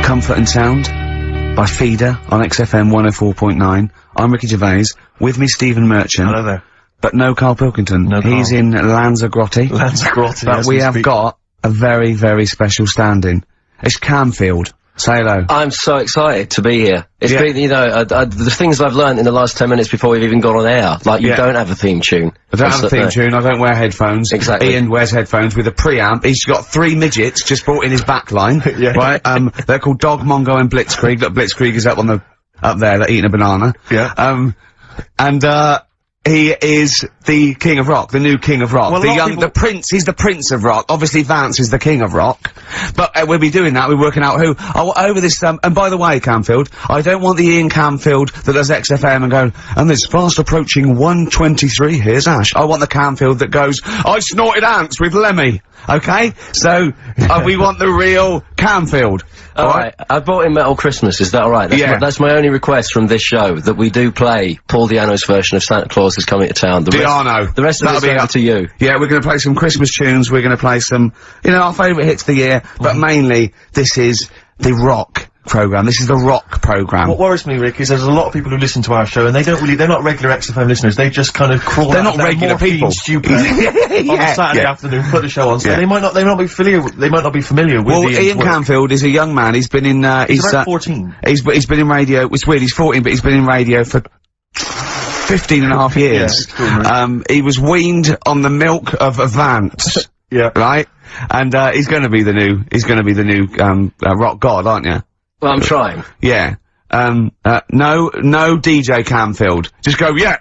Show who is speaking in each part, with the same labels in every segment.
Speaker 1: Comfort and Sound by Feeder on XFM 104.9. I'm Ricky Gervais. With me, Stephen Merchant.
Speaker 2: Hello there.
Speaker 1: But no Karl Pilkington.
Speaker 2: No
Speaker 1: He's
Speaker 2: Karl.
Speaker 1: in Lanzarote.
Speaker 2: Lanzarote,
Speaker 1: But we have got a very, very special stand-in. It's Camfield. Say hello.
Speaker 3: I'm so excited to be here. It's
Speaker 1: Yeah.
Speaker 3: been, you know, the things I've learned in the last 10 minutes before we've even gone on air. Like, you
Speaker 1: Yeah.
Speaker 3: don't have a theme tune.
Speaker 1: I don't have a theme tune, I don't wear headphones.
Speaker 3: Exactly.
Speaker 1: Ian wears headphones with a preamp. He's got 3 midgets just brought in his backline.
Speaker 2: Yeah.
Speaker 1: Right? They're called Dog, Mongo and Blitzkrieg. Look, Blitzkrieg is up there, they're eating a banana.
Speaker 2: Yeah.
Speaker 1: He is the king of rock, the new king of rock.
Speaker 2: Well,
Speaker 1: the prince, he's the prince of rock. Obviously Vance is the king of rock. But, we'll be doing that, we're working out who. Over this, and by the way, Camfield, I don't want the Ian Camfield that does XFM and going, and there's fast approaching 1:23, here's Ash. I want the Camfield that goes, I snorted ants with Lemmy. Okay? So, we want the real Camfield.
Speaker 3: Alright, I brought in Metal Christmas, is that alright? That's my only request from this show, that we do play Paul Di'Anno's version of Santa Claus is Coming to Town. The rest of it's over to you.
Speaker 1: Yeah, we're gonna play some Christmas tunes, we're gonna play some, you know, our favourite hits of the year, but mainly, this is the rock programme. This is the rock programme.
Speaker 2: What worries me, Rick, is there's a lot of people who listen to our show and they're not regular XFM listeners, they just kind of crawl
Speaker 1: They're
Speaker 2: out
Speaker 1: not
Speaker 2: of their
Speaker 1: regular
Speaker 2: morphine
Speaker 1: people.
Speaker 2: stupor on a Saturday afternoon, put the show on, so they might not be familiar with
Speaker 1: Well, Ian Camfield is a young man, he's been in,
Speaker 2: he's about 14.
Speaker 1: He's been in radio, it's weird, he's 14, but he's been in radio for 15 and a half years.
Speaker 2: Yeah,
Speaker 1: he was weaned on the milk of a Vance.
Speaker 2: Yeah.
Speaker 1: Right? And, he's gonna be the new, rock god, aren't you?
Speaker 3: Well, I'm trying.
Speaker 1: Yeah. No DJ Camfield. Just go, yeah!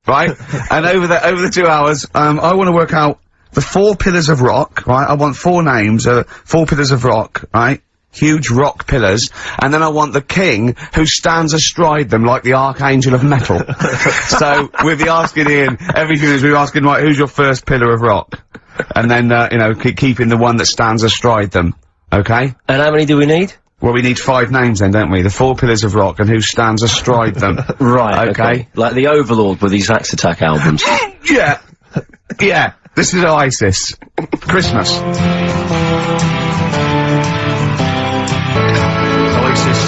Speaker 1: Right? And over the 2 hours, I wanna work out the 4 pillars of rock, right? I want 4 names, 4 pillars of rock, right? Huge rock pillars, and then I want the king who stands astride them like the archangel of metal. So, we'll be asking Ian, everything is we're asking, right, who's your first pillar of rock? And then, you know, keeping the one that stands astride them. Okay?
Speaker 3: And how many do we need?
Speaker 1: Well, we need 5 names then, don't we? The 4 pillars of rock and who stands astride them.
Speaker 3: Right, okay. Like the Overlord with these Axe Attack albums.
Speaker 1: Yeah. Yeah. This is Oasis. Christmas.
Speaker 2: Oasis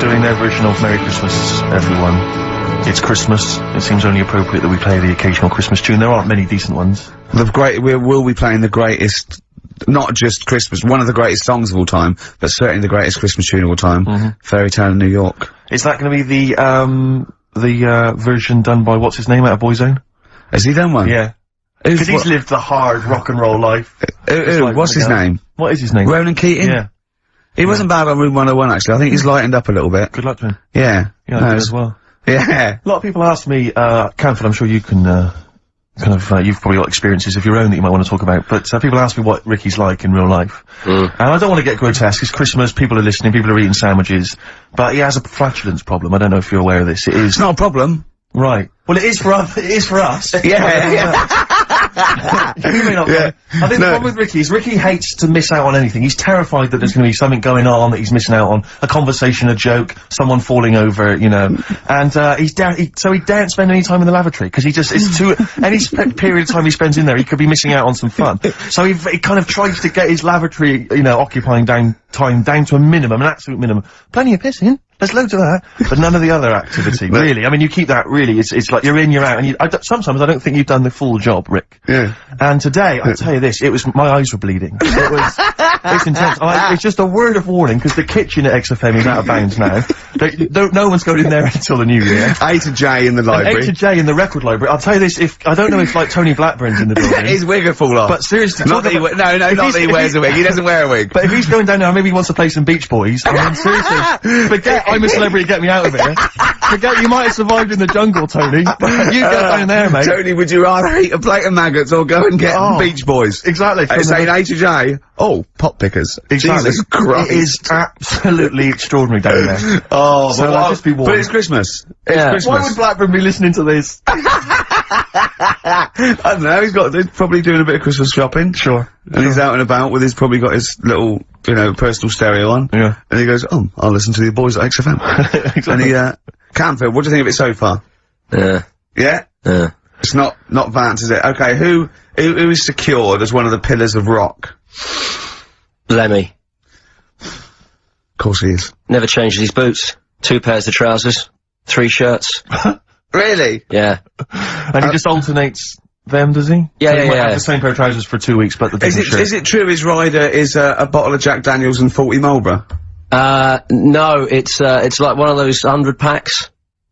Speaker 2: doing their version of Merry Christmas, everyone. It's Christmas. It seems only appropriate that we play the occasional Christmas tune. There aren't many decent ones.
Speaker 1: We will be playing the greatest, not just Christmas, one of the greatest songs of all time, but certainly the greatest Christmas tune of all time, Fairy Tale in New York.
Speaker 2: Is that going to be the version done by what's his name out of Boyzone?
Speaker 1: Has he done one?
Speaker 2: Yeah. Because he's lived the hard rock and roll life.
Speaker 1: What's his name?
Speaker 2: What is his name?
Speaker 1: Ronan Keating?
Speaker 2: Yeah.
Speaker 1: He wasn't bad on Room 101 actually, I think he's lightened up a little bit.
Speaker 2: Good luck to him.
Speaker 1: Yeah.
Speaker 2: Yeah, I did as well.
Speaker 1: Yeah.
Speaker 2: A lot of people ask me, Camfield, I'm sure you can, you've probably got experiences of your own that you might want to talk about, but people ask me what Ricky's like in real life. And I don't want to get grotesque, it's Christmas, people are listening, people are eating sandwiches, but he has a flatulence problem, I don't know if you're aware of this.
Speaker 1: It's not a problem.
Speaker 2: Right. Well, it is for us.
Speaker 1: Yeah.
Speaker 2: You may not.
Speaker 1: Yeah.
Speaker 2: I think the problem with Ricky is Ricky hates to miss out on anything. He's terrified that there's going to be something going on that he's missing out on. A conversation, a joke, someone falling over, you know. And, so he daren't spend any time in the lavatory, because it's too, any period of time he spends in there, he could be missing out on some fun. So he kind of tries to get his lavatory, you know, occupying time down to a minimum, an absolute minimum. Plenty of pissing. There's loads of that, but none of the other activity, really. I mean, you keep that, really, it's like you're in, you're out, and sometimes I don't think you've done the full job, Rick.
Speaker 1: Yeah.
Speaker 2: And today, I'll tell you this, my eyes were bleeding. It's intense. It's just a word of warning, because the kitchen at XFM is out of bounds now. No one's going in there until the new year.
Speaker 1: A to J in the library.
Speaker 2: A to J in the record library. I'll tell you this, I don't know if, like, Tony Blackburn's in the building.
Speaker 1: His wig will fall off.
Speaker 2: But seriously,
Speaker 1: not that he wears a wig, he doesn't wear a wig.
Speaker 2: But if he's going down there, maybe he wants to play some Beach Boys, I mean, seriously, forget I'm a Celebrity, get me out of here. Forget you might have survived in the jungle, Tony. You get down there, mate.
Speaker 1: Tony, would you rather eat a plate of maggots or go and get Beach Boys?
Speaker 2: Exactly.
Speaker 1: Saying A to J. Oh, pot pickers.
Speaker 2: Exactly.
Speaker 1: Jesus Christ.
Speaker 2: It is absolutely extraordinary down there.
Speaker 1: Oh,
Speaker 2: so just be warned.
Speaker 1: But it's Christmas. It's Christmas.
Speaker 2: Why would Blackburn be listening to this?
Speaker 1: I don't know, he's probably doing a bit of Christmas shopping.
Speaker 2: Sure.
Speaker 1: And he's out and about with probably got his little, you know, personal stereo on.
Speaker 2: Yeah.
Speaker 1: And he goes, oh, I'll listen to the boys at XFM. Exactly. And Camfield, what do you think of it so far?
Speaker 3: Yeah.
Speaker 1: Yeah?
Speaker 3: Yeah.
Speaker 1: It's not Vance, is it? Okay, who is secured as one of the pillars of rock?
Speaker 3: Lemmy.
Speaker 1: course he is.
Speaker 3: Never changes his boots. 2 pairs of trousers. 3 shirts.
Speaker 1: Really?
Speaker 3: Yeah.
Speaker 2: And he just alternates them, does he?
Speaker 3: Yeah,
Speaker 2: so he might
Speaker 3: yeah.
Speaker 2: have the same pair of trousers for 2 weeks, but the different shirt.
Speaker 1: Is it true his rider is a bottle of Jack Daniels and 40 Marlboro?
Speaker 3: No, it's like one of those 100 packs.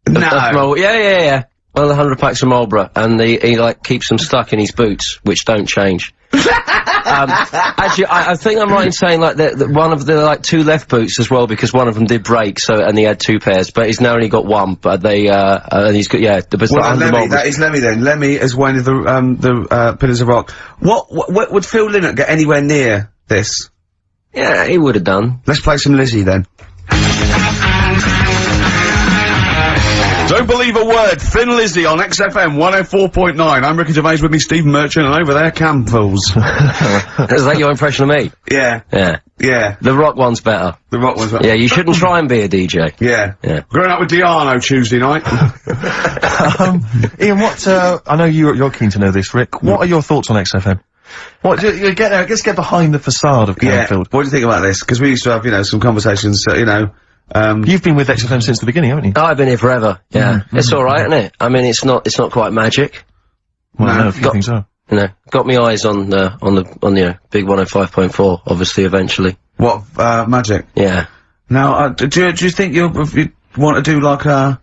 Speaker 1: No.
Speaker 3: Yeah. One of the 100 packs of Marlboro, and he like keeps them stuck in his boots, which don't change. Actually, I think I'm right in saying like that one of the like 2 left boots as well, because one of them did break, and he had 2 pairs, but he's now only got 1. But they and he's got
Speaker 1: Lemmy, that is Lemmy then. Lemmy is one of the Pillars of Rock. What would Phil Lynott get anywhere near this?
Speaker 3: Yeah, he would have done.
Speaker 1: Let's play some Lizzie then. Don't believe a word. Thin Lizzy on XFM 104.9. I'm Ricky Gervais, with me Stephen Merchant, and over there Campbells.
Speaker 3: Is that your impression of me?
Speaker 1: Yeah.
Speaker 2: Yeah.
Speaker 3: The rock one's better.
Speaker 1: The rock one's better.
Speaker 3: Yeah, you shouldn't try and be a DJ.
Speaker 1: Yeah. Growing up with Diano Tuesday night.
Speaker 2: Ian, I know you're keen to know this, Rick. What are your thoughts on XFM? Let's get behind the facade of Canfield.
Speaker 1: What do you think about this? Because we used to have, some conversations,
Speaker 2: You've been with XFM since the beginning, haven't you?
Speaker 3: Oh, I've been here forever. Yeah. It's alright, isn't it? I mean, it's not quite magic.
Speaker 2: Well, no, a few things are.
Speaker 3: Got me eyes on the big 105.4, obviously, eventually.
Speaker 1: What, magic?
Speaker 3: Yeah.
Speaker 1: Now, do you think you want to do like a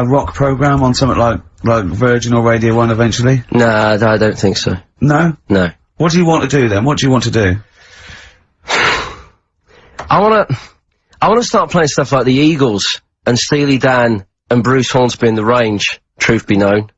Speaker 1: rock program on something like Virgin or Radio 1 eventually?
Speaker 3: Nah, I don't think so.
Speaker 1: No?
Speaker 3: No.
Speaker 1: What do you want to do then? What do you want to do?
Speaker 3: I want to start playing stuff like the Eagles and Steely Dan and Bruce Hornsby in the Range, truth be known.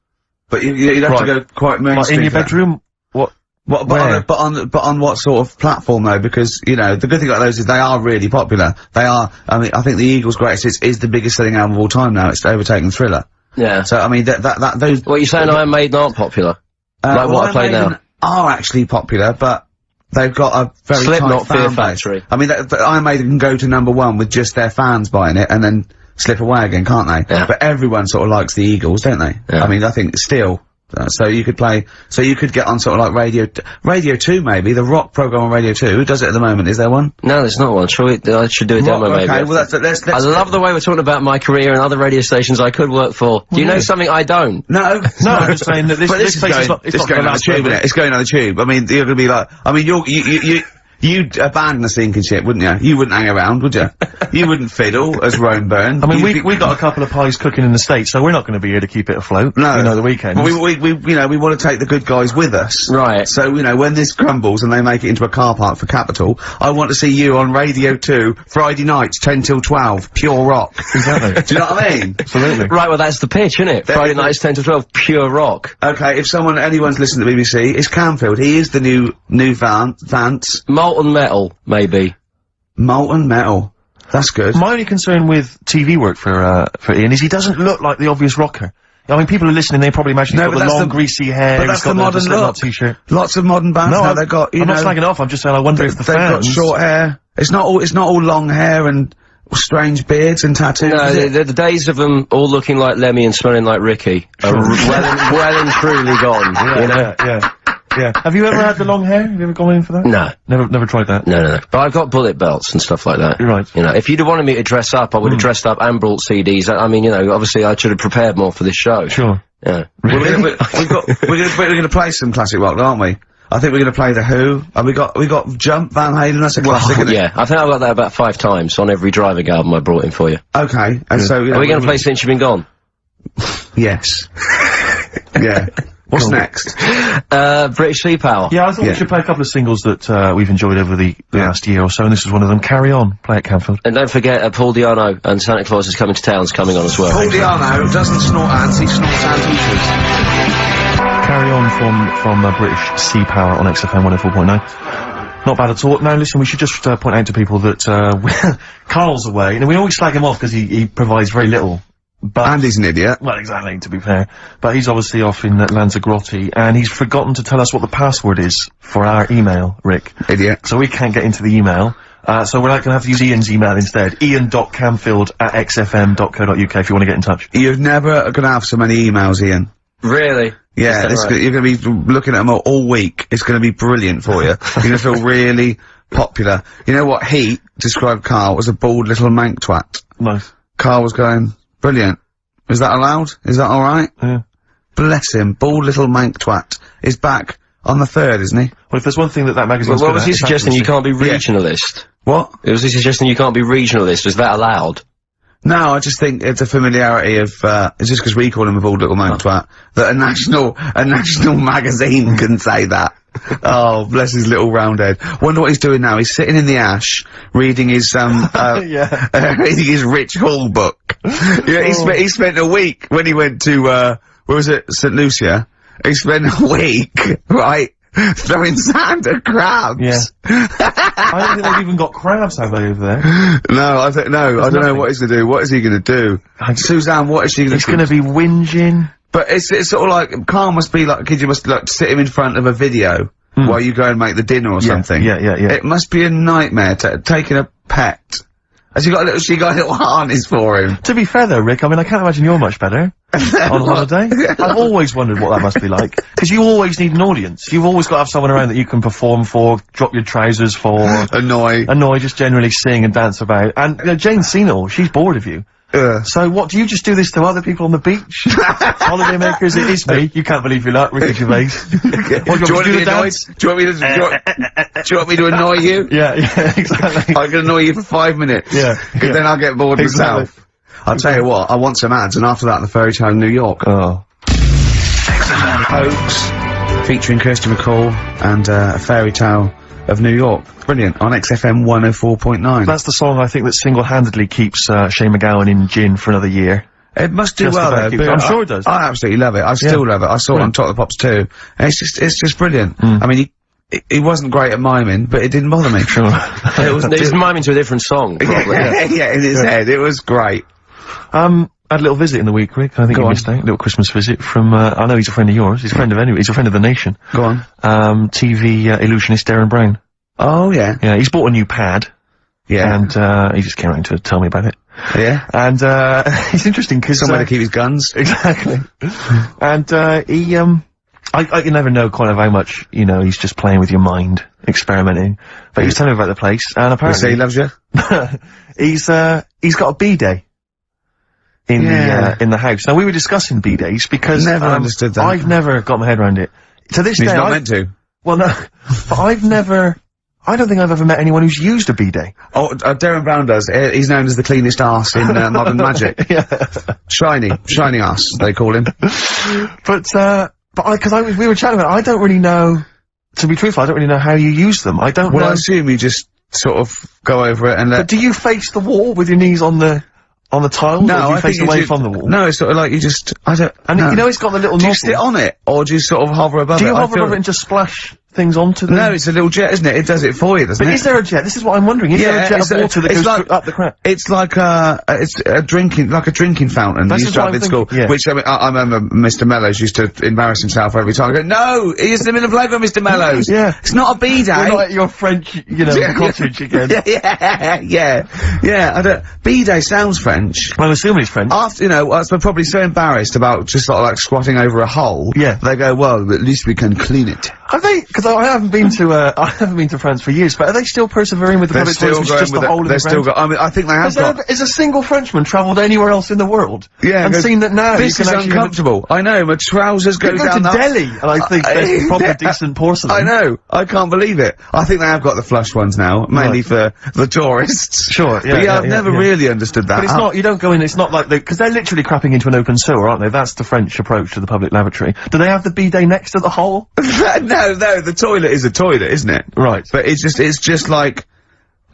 Speaker 1: But you'd have to go quite mainstream.
Speaker 2: In your bedroom?
Speaker 1: But on what sort of platform though? Because, the good thing about those is they are really popular. They are, I think the Eagles' Greatest Hits is the biggest selling album of all time now. It's overtaken Thriller.
Speaker 3: Yeah.
Speaker 1: So, I mean, those...
Speaker 3: What, you're saying Iron Maiden aren't popular? Like what I play now?
Speaker 1: Are actually popular, but they've got a very
Speaker 3: Slipknot,
Speaker 1: tight fan
Speaker 3: Fear
Speaker 1: base.
Speaker 3: Factory.
Speaker 1: I mean, Iron Maiden can go to #1 with just their fans buying it and then slip away again, can't they?
Speaker 3: Yeah.
Speaker 1: But everyone sort of likes the Eagles, don't they?
Speaker 3: Yeah.
Speaker 1: I mean, I think still. So you could get on sort of like Radio 2 maybe, the rock program on Radio 2. Who does it at the moment? Is there one?
Speaker 3: No, there's not one. I should do a demo maybe.
Speaker 1: Okay, well let's
Speaker 3: I love the way we're talking about my career and other radio stations I could work for. Do you know something I don't?
Speaker 1: No.
Speaker 2: I'm just saying that this place is not
Speaker 1: going on the tube, isn't it? It's going on the tube. I mean, you're gonna be like, you'd abandon the sinking ship, wouldn't you? You wouldn't hang around, would you? You wouldn't fiddle, as Rome Byrne.
Speaker 2: I mean, we got a couple of pies cooking in the States, so we're not gonna be here to keep it afloat.
Speaker 1: No.
Speaker 2: The weekends.
Speaker 1: We want to take the good guys with us.
Speaker 3: Right.
Speaker 1: So, when this crumbles and they make it into a car park for Capital, I want to see you on Radio 2, Friday nights, 10 till 12, pure rock.
Speaker 2: Exactly.
Speaker 1: Do you know what I mean?
Speaker 2: Absolutely.
Speaker 3: Right, well that's the pitch, isn't it? Friday nights 10 to 12, pure rock.
Speaker 1: Okay, if anyone's listening to the BBC, it's Canfield. He is the new Vance.
Speaker 3: Molten Metal, maybe.
Speaker 1: Molten Metal. That's good.
Speaker 2: My only concern with TV work for Ian is he doesn't look like the obvious rocker. I mean, people are listening, they probably imagine he's got the long, greasy hair,
Speaker 1: but that's the modern look.
Speaker 2: T-shirt.
Speaker 1: Lots of modern bands now, they've got,
Speaker 2: I'm not slagging off, I'm just saying I wonder if the fans...
Speaker 1: They've got short hair. It's not all long hair and strange beards and tattoos.
Speaker 3: No, the days of them all looking like Lemmy and smelling like Ricky are well and truly gone,
Speaker 2: Yeah. Have you ever had the long hair? Have you ever gone in for that?
Speaker 3: No.
Speaker 2: Never tried that?
Speaker 3: No. But I've got bullet belts and stuff like that.
Speaker 2: You're right.
Speaker 3: If you'd have wanted me to dress up, I would have dressed up and brought CDs. I mean, obviously I should have prepared more for this show.
Speaker 2: Sure.
Speaker 3: Yeah.
Speaker 1: We're gonna play some classic rock, aren't we? I think we're gonna play The Who. And we got Jump, Van Halen, that's a classic, isn't it?
Speaker 3: Yeah, I think I've got that about 5 times on every Driving album I brought in for you.
Speaker 1: Okay, and so...
Speaker 3: Are we gonna play Since You've Been Gone?
Speaker 1: Yes. Yeah. What's next?
Speaker 3: British Sea Power.
Speaker 2: Yeah, I thought we should play a couple of singles that we've enjoyed over the last year or so, and this is one of them. Carry On, play at Canfield.
Speaker 3: And don't forget, Paul Di'Anno and Santa Claus is Coming to Town's coming on as well.
Speaker 1: Paul Di'Anno doesn't snort ants, he snorts anteaters.
Speaker 2: Carry On from British Sea Power on XFM 104.9. Not bad at all. Now listen, we should just point out to people that Karl's away, and we always slag him off because he provides very little.
Speaker 1: And he's an idiot.
Speaker 2: Well, exactly, to be fair. But he's obviously off in Lanzarote, and he's forgotten to tell us what the password is for our email, Rick.
Speaker 1: Idiot.
Speaker 2: So we can't get into the email. So we're gonna have to use Ian's email instead. ian.camfield@xfm.co.uk if you want to get in touch.
Speaker 1: You're never gonna have so many emails, Ian.
Speaker 3: Really?
Speaker 1: Yeah, you're gonna be looking at them all week. It's gonna be brilliant for you. You're gonna feel really popular. You know what? Heat described Karl as a bald little mank twat.
Speaker 2: Nice.
Speaker 1: Karl was going, brilliant. Is that allowed? Is that alright?
Speaker 2: Yeah.
Speaker 1: Bless him, bald little mank twat is back on the 3rd, isn't he?
Speaker 2: Well, if there's one thing that magazine's
Speaker 3: What
Speaker 2: good
Speaker 3: was
Speaker 2: at,
Speaker 3: he
Speaker 2: it's
Speaker 3: suggesting? You
Speaker 2: accuracy.
Speaker 3: can't be regionalist.
Speaker 1: What?
Speaker 3: Was he suggesting you can't be regionalist? Was that allowed?
Speaker 1: No, I just think it's a familiarity of, it's just because we call him a bald little mank twat, that a national magazine can say that. Oh, bless his little round head. Wonder what he's doing now. He's sitting in the ash, reading his, reading his Rich Hall book. Yeah, he spent a week when he went to, where was it? St. Lucia. He spent a week, right, throwing sand at crabs.
Speaker 2: Yeah. I don't think they've even got crabs, have they, over there?
Speaker 1: No, I don't know what he's gonna do. What is he gonna do? Suzanne, what is she gonna do?
Speaker 2: He's gonna be whinging.
Speaker 1: But it's sort of like, Karl must be like, you must like sit him in front of a video while you go and make the dinner or something.
Speaker 2: Yeah.
Speaker 1: It must be a nightmare taking a pet. Has she got a little harness for him?
Speaker 2: To be fair though, Rick, I mean, I can't imagine you're much better on holiday. I've always wondered what that must be like. Because you always need an audience. You've always got to have someone around that you can perform for, drop your trousers for.
Speaker 1: Annoy,
Speaker 2: just generally sing and dance about. And, you know, Jane's seen it all. She's bored of you. So what, do you just do this to other people on the beach? Holiday makers, it is me. You can't believe your luck, Ricky Gervais.
Speaker 1: Do you want me to annoy? Do you want me to annoy you?
Speaker 2: Yeah, exactly.
Speaker 1: I can annoy you for 5 minutes.
Speaker 2: Yeah.
Speaker 1: Because then I'll get bored myself. I'll tell you what, I want some ads, and after that, the fairy tale in New York.
Speaker 2: Oh.
Speaker 1: XFM Hoax, featuring Kirsty McCall, and a fairy tale of New York. Brilliant, on XFM 104.9.
Speaker 2: That's the song I think that single-handedly keeps Shane McGowan in gin for another year.
Speaker 1: It must do
Speaker 2: Just
Speaker 1: well
Speaker 2: about
Speaker 1: though.
Speaker 2: keeps- I'm sure it does.
Speaker 1: I absolutely love it. I still love it. I saw it on Top of the Pops too. And it's just brilliant. I mean, he wasn't great at miming, but it didn't bother me.
Speaker 2: Sure.
Speaker 3: He's miming to a different song, probably.
Speaker 1: Yeah, in his head. It was great.
Speaker 2: I had a little visit in the week, Rick. I think you missed out. A little Christmas visit from, I know he's a friend of yours. He's a friend of he's a friend of the nation.
Speaker 1: Go on.
Speaker 2: TV illusionist Darren Brown.
Speaker 1: Oh, yeah.
Speaker 2: Yeah, he's bought a new pad.
Speaker 1: Yeah.
Speaker 2: And, he just came around to tell me about it.
Speaker 1: Yeah.
Speaker 2: And, it's interesting because,
Speaker 1: Somewhere to keep his guns.
Speaker 2: Exactly. And, I you never know kind of how much, you know, he's just playing with your mind, experimenting. But he was telling me about the place, and
Speaker 1: You say
Speaker 2: apparently,
Speaker 1: he loves you?
Speaker 2: he's got a B-day. In the house. Now we were discussing B-days because,
Speaker 1: Never understood that.
Speaker 2: I've never got my head around it. To this
Speaker 1: He's
Speaker 2: day,
Speaker 1: not meant to.
Speaker 2: well no, but I don't think I've ever met anyone who's used a B-day.
Speaker 1: Oh, Darren Brown does. He's known as the cleanest arse in Modern Magic.
Speaker 2: Yeah.
Speaker 1: Shiny arse, they call him.
Speaker 2: But we were chatting about it, I don't really know, to be truthful, I don't really know how you use them. I don't know.
Speaker 1: Well, I assume you just sort of go over it and let...
Speaker 2: But do you face the wall with your knees on the tiles?
Speaker 1: No,
Speaker 2: or do you
Speaker 1: I
Speaker 2: face
Speaker 1: think
Speaker 2: away from the wall?
Speaker 1: No, it's sort of like you just...
Speaker 2: And you know it's got the little
Speaker 1: Do you
Speaker 2: nozzle.
Speaker 1: sit on it, or do you sort of hover above it?
Speaker 2: Do you hover over it and just splash things onto them?
Speaker 1: No, it's a little jet, isn't it? It does it for you, doesn't
Speaker 2: But
Speaker 1: it?
Speaker 2: is there a jet? This is what I'm wondering. Is there a jet of water that goes up the crap?
Speaker 1: It's like it's a drinking fountain.
Speaker 2: That's
Speaker 1: You used to
Speaker 2: what
Speaker 1: have
Speaker 2: I'm
Speaker 1: at school.
Speaker 2: thinking, yeah.
Speaker 1: Which, I mean, I remember Mr. Mellows used to embarrass himself every time. I go, no! He's in the middle of flavour, Mr. Mellows!
Speaker 2: Yeah.
Speaker 1: It's not a B-day!
Speaker 2: We're not at your French, you know, cottage again.
Speaker 1: Yeah, I don't... B-day sounds French.
Speaker 2: I'm assuming it's French.
Speaker 1: After, you know, I was probably so embarrassed about just sort of like squatting over a hole.
Speaker 2: Yeah.
Speaker 1: They go, well, at least we can clean it.
Speaker 2: Have they? Because I haven't been to France for years, but are they still persevering with the
Speaker 1: They're
Speaker 2: public
Speaker 1: still
Speaker 2: toilets, which
Speaker 1: going
Speaker 2: is just
Speaker 1: with
Speaker 2: a hole in the
Speaker 1: They're still
Speaker 2: ground?
Speaker 1: I mean, I think they have got...
Speaker 2: Has a single Frenchman travelled anywhere else in the world?
Speaker 1: Yeah,
Speaker 2: and seen that now
Speaker 1: this
Speaker 2: you
Speaker 1: is
Speaker 2: can actually
Speaker 1: uncomfortable. I know, my trousers go
Speaker 2: go
Speaker 1: down
Speaker 2: to
Speaker 1: the...
Speaker 2: Delhi, and I think there's proper decent porcelain.
Speaker 1: I know. I can't believe it. I think they have got the flush ones now, mainly for the tourists.
Speaker 2: Sure, yeah.
Speaker 1: But I've never really understood that.
Speaker 2: But it's not, you don't go in, it's not like because they're literally crapping into an open sewer, aren't they? That's the French approach to the public lavatory. Do they have the bidet next to the hole?
Speaker 1: No, the toilet is a toilet, isn't it?
Speaker 2: Right.
Speaker 1: But it's just like,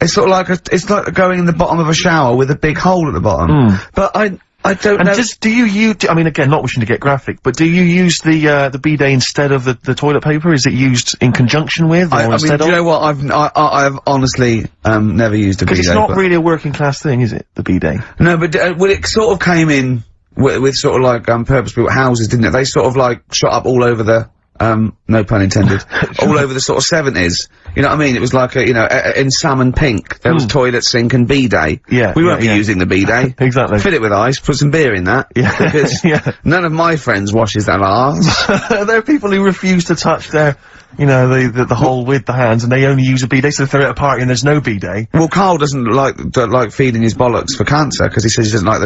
Speaker 1: it's sort of like it's like going in the bottom of a shower with a big hole at the bottom. But I don't know.
Speaker 2: And do you use, I mean, again, not wishing to get graphic, but do you use the bidet instead of the toilet paper? Is it used in conjunction with, or
Speaker 1: I mean,
Speaker 2: instead
Speaker 1: do
Speaker 2: of?
Speaker 1: you know what? I've honestly, never used a bidet.
Speaker 2: Because it's not really a working class thing, is it? The bidet.
Speaker 1: No, but, well, it sort of came in with sort of like, purpose-built houses, didn't it? They sort of like shot up all over the, no pun intended, all over the sort of 70s. You know what I mean? It was like a, you know, in salmon pink, there was toilet, sink and bidet.
Speaker 2: Yeah.
Speaker 1: We won't be using the bidet.
Speaker 2: Exactly.
Speaker 1: Fill it with ice, put some beer in that.
Speaker 2: Yeah.
Speaker 1: Because none of my friends washes their arse.
Speaker 2: There are people who refuse to touch their you know, the whole with the hands, and they only use a bidet, so if they're at a party and there's no bidet.
Speaker 1: Well, Karl doesn't like feeding his bollocks for cancer, because he says he doesn't like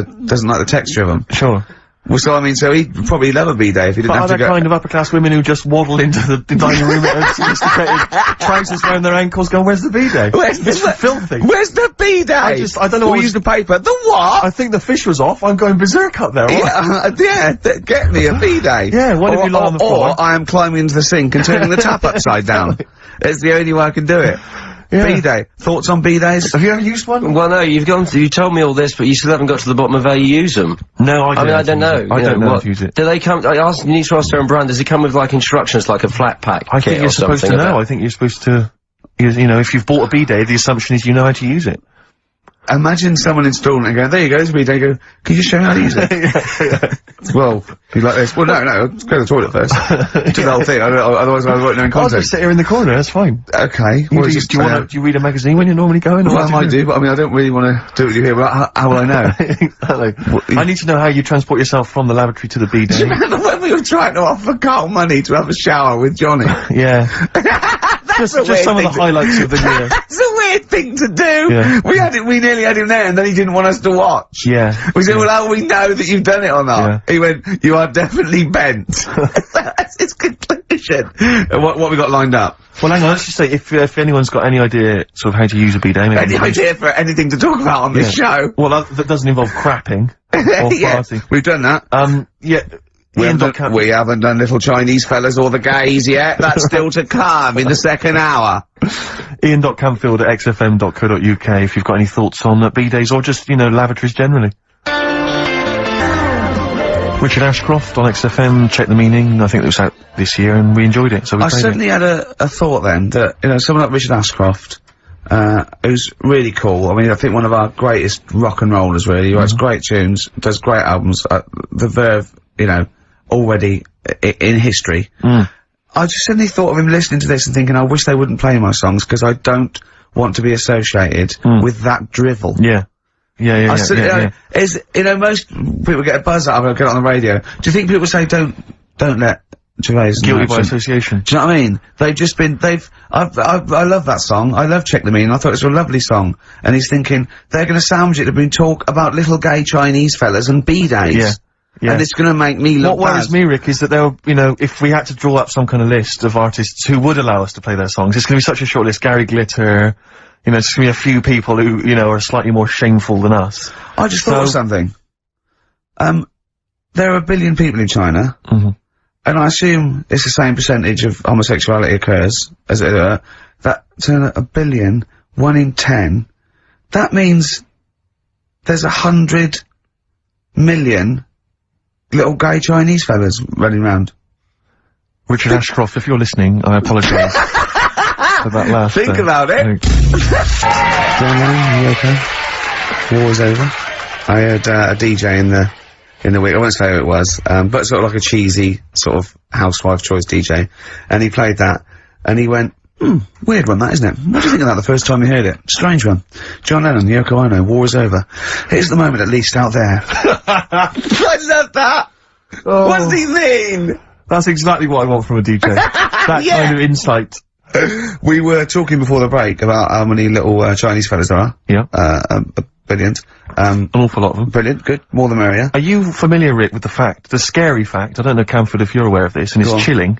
Speaker 1: the texture of them.
Speaker 2: Sure.
Speaker 1: Well, so I mean, so he'd probably love a bidet if he didn't have to
Speaker 2: Are there kind of upper-class women who just waddle into the dining room and sophisticated trousers around their ankles going, where's the bidet? It's filthy.
Speaker 1: Where's the bidet?
Speaker 2: I don't know.
Speaker 1: We use the paper. The what?
Speaker 2: I think the fish was off. I'm going berserk up there.
Speaker 1: Get me a bidet.
Speaker 2: Yeah, what if you lie on the floor?
Speaker 1: Or I am climbing into the sink and turning the tap upside down. It's the only way I can do it.
Speaker 2: Yeah.
Speaker 1: Bidet. Thoughts on bidets?
Speaker 2: Have you ever used one?
Speaker 3: Well, no, you told me all this, but you still haven't got to the bottom of how you use them.
Speaker 2: No, I
Speaker 3: mean, I don't know.
Speaker 2: I don't know how to use it.
Speaker 3: Do they come, you need to ask their own brand, does it come with, like, instructions, like a flat pack
Speaker 2: I think you're supposed to know. I think you're supposed to, you know, if you've bought a bidet, the assumption is you know how to use it.
Speaker 1: Imagine someone installing it and going, there you go, there's a bidet. You go, can you just show me how to use it? Well, be like this. Well, no, go to the toilet first. Do the whole thing. Otherwise I won't know in
Speaker 2: I'll
Speaker 1: context.
Speaker 2: just sit here in the corner, that's fine.
Speaker 1: Okay.
Speaker 2: Do you read a magazine when you're normally going?
Speaker 1: Well, I might do, but I mean, I don't really want to do what you hear, but how will I know?
Speaker 2: Exactly. I need to know how you transport yourself from the lavatory to the bidet.
Speaker 1: Do you remember when we were trying to offer Karl money to have a shower with Johnny?
Speaker 2: Yeah. Just some of the highlights of the year.
Speaker 1: That's a weird thing to do.
Speaker 2: Yeah.
Speaker 1: We nearly had him there, and then he didn't want us to watch.
Speaker 2: Yeah.
Speaker 1: We said, well, how do we know that you've done it or not?
Speaker 2: Yeah.
Speaker 1: He went, you are definitely bent. That's his conclusion. What we got lined up?
Speaker 2: Well, hang on, let's just say, if anyone's got any idea sort of how to use a bidet, maybe...
Speaker 1: Any idea for anything to talk about on this show?
Speaker 2: Well, that doesn't involve crapping. Or farting.
Speaker 1: We've done that.
Speaker 2: Yeah.
Speaker 1: We haven't done little Chinese fellas or the gays yet. That's still to come in the second hour.
Speaker 2: Ian.Camfield@xfm.co.uk if you've got any thoughts on bidets or just, you know, lavatories generally. Richard Ashcroft on XFM, Check the Meaning. I think it was out this year and we enjoyed it, so we
Speaker 1: I
Speaker 2: played
Speaker 1: suddenly had a thought then that, you know, someone like Richard Ashcroft, who's really cool. I mean, I think one of our greatest rock and rollers, really. He writes great tunes, does great albums. The Verve, you know, already in history. I just suddenly thought of him listening to this and thinking, I wish they wouldn't play my songs because I don't want to be associated with that drivel.
Speaker 2: Yeah.
Speaker 1: Is, you know, most people get a buzz out of it, get it on the radio. Do you think people say, don't let Gervais...
Speaker 2: Guilty by association.
Speaker 1: Do you know what I mean? They've just been, I love that song. I love Check the Meaning. I thought it was a lovely song. And he's thinking, they're gonna sandwich it to be talk about little gay Chinese fellas and bidets.
Speaker 2: Yeah. Yeah.
Speaker 1: And it's gonna make me look
Speaker 2: What worries me, Rick, is that there, you know, if we had to draw up some kind of list of artists who would allow us to play their songs, it's gonna be such a short list. Gary Glitter, you know, it's gonna be a few people who, you know, are slightly more shameful than us.
Speaker 1: I just thought of something. There are 1 billion people in China, and I assume it's the same percentage of homosexuality occurs, as it were, that to 1 billion, 1 in 10, that means there's 100 million little gay Chinese fellas running around.
Speaker 2: Richard Ashcroft, if you're listening, I apologise for that last...
Speaker 1: Think about it! You okay? War's over. I heard a DJ in the week, I won't say who it was, but sort of like a cheesy, sort of housewife choice DJ, and he played that, and he went, weird one that, isn't it? What do you think of that the first time you heard it? Strange one. John Lennon, Yoko Ono, war is over. Here's the moment at least out there. I love that!
Speaker 2: Oh.
Speaker 1: What does he mean?
Speaker 2: That's exactly what I want from a DJ. That kind of insight.
Speaker 1: We were talking before the break about how many little Chinese fellas there are.
Speaker 2: Yeah.
Speaker 1: Brilliant.
Speaker 2: An awful lot of them.
Speaker 1: Brilliant, good. More the merrier.
Speaker 2: Are you familiar, Rick, with the scary fact, I don't know, Camford, if you're aware of this, and it's chilling.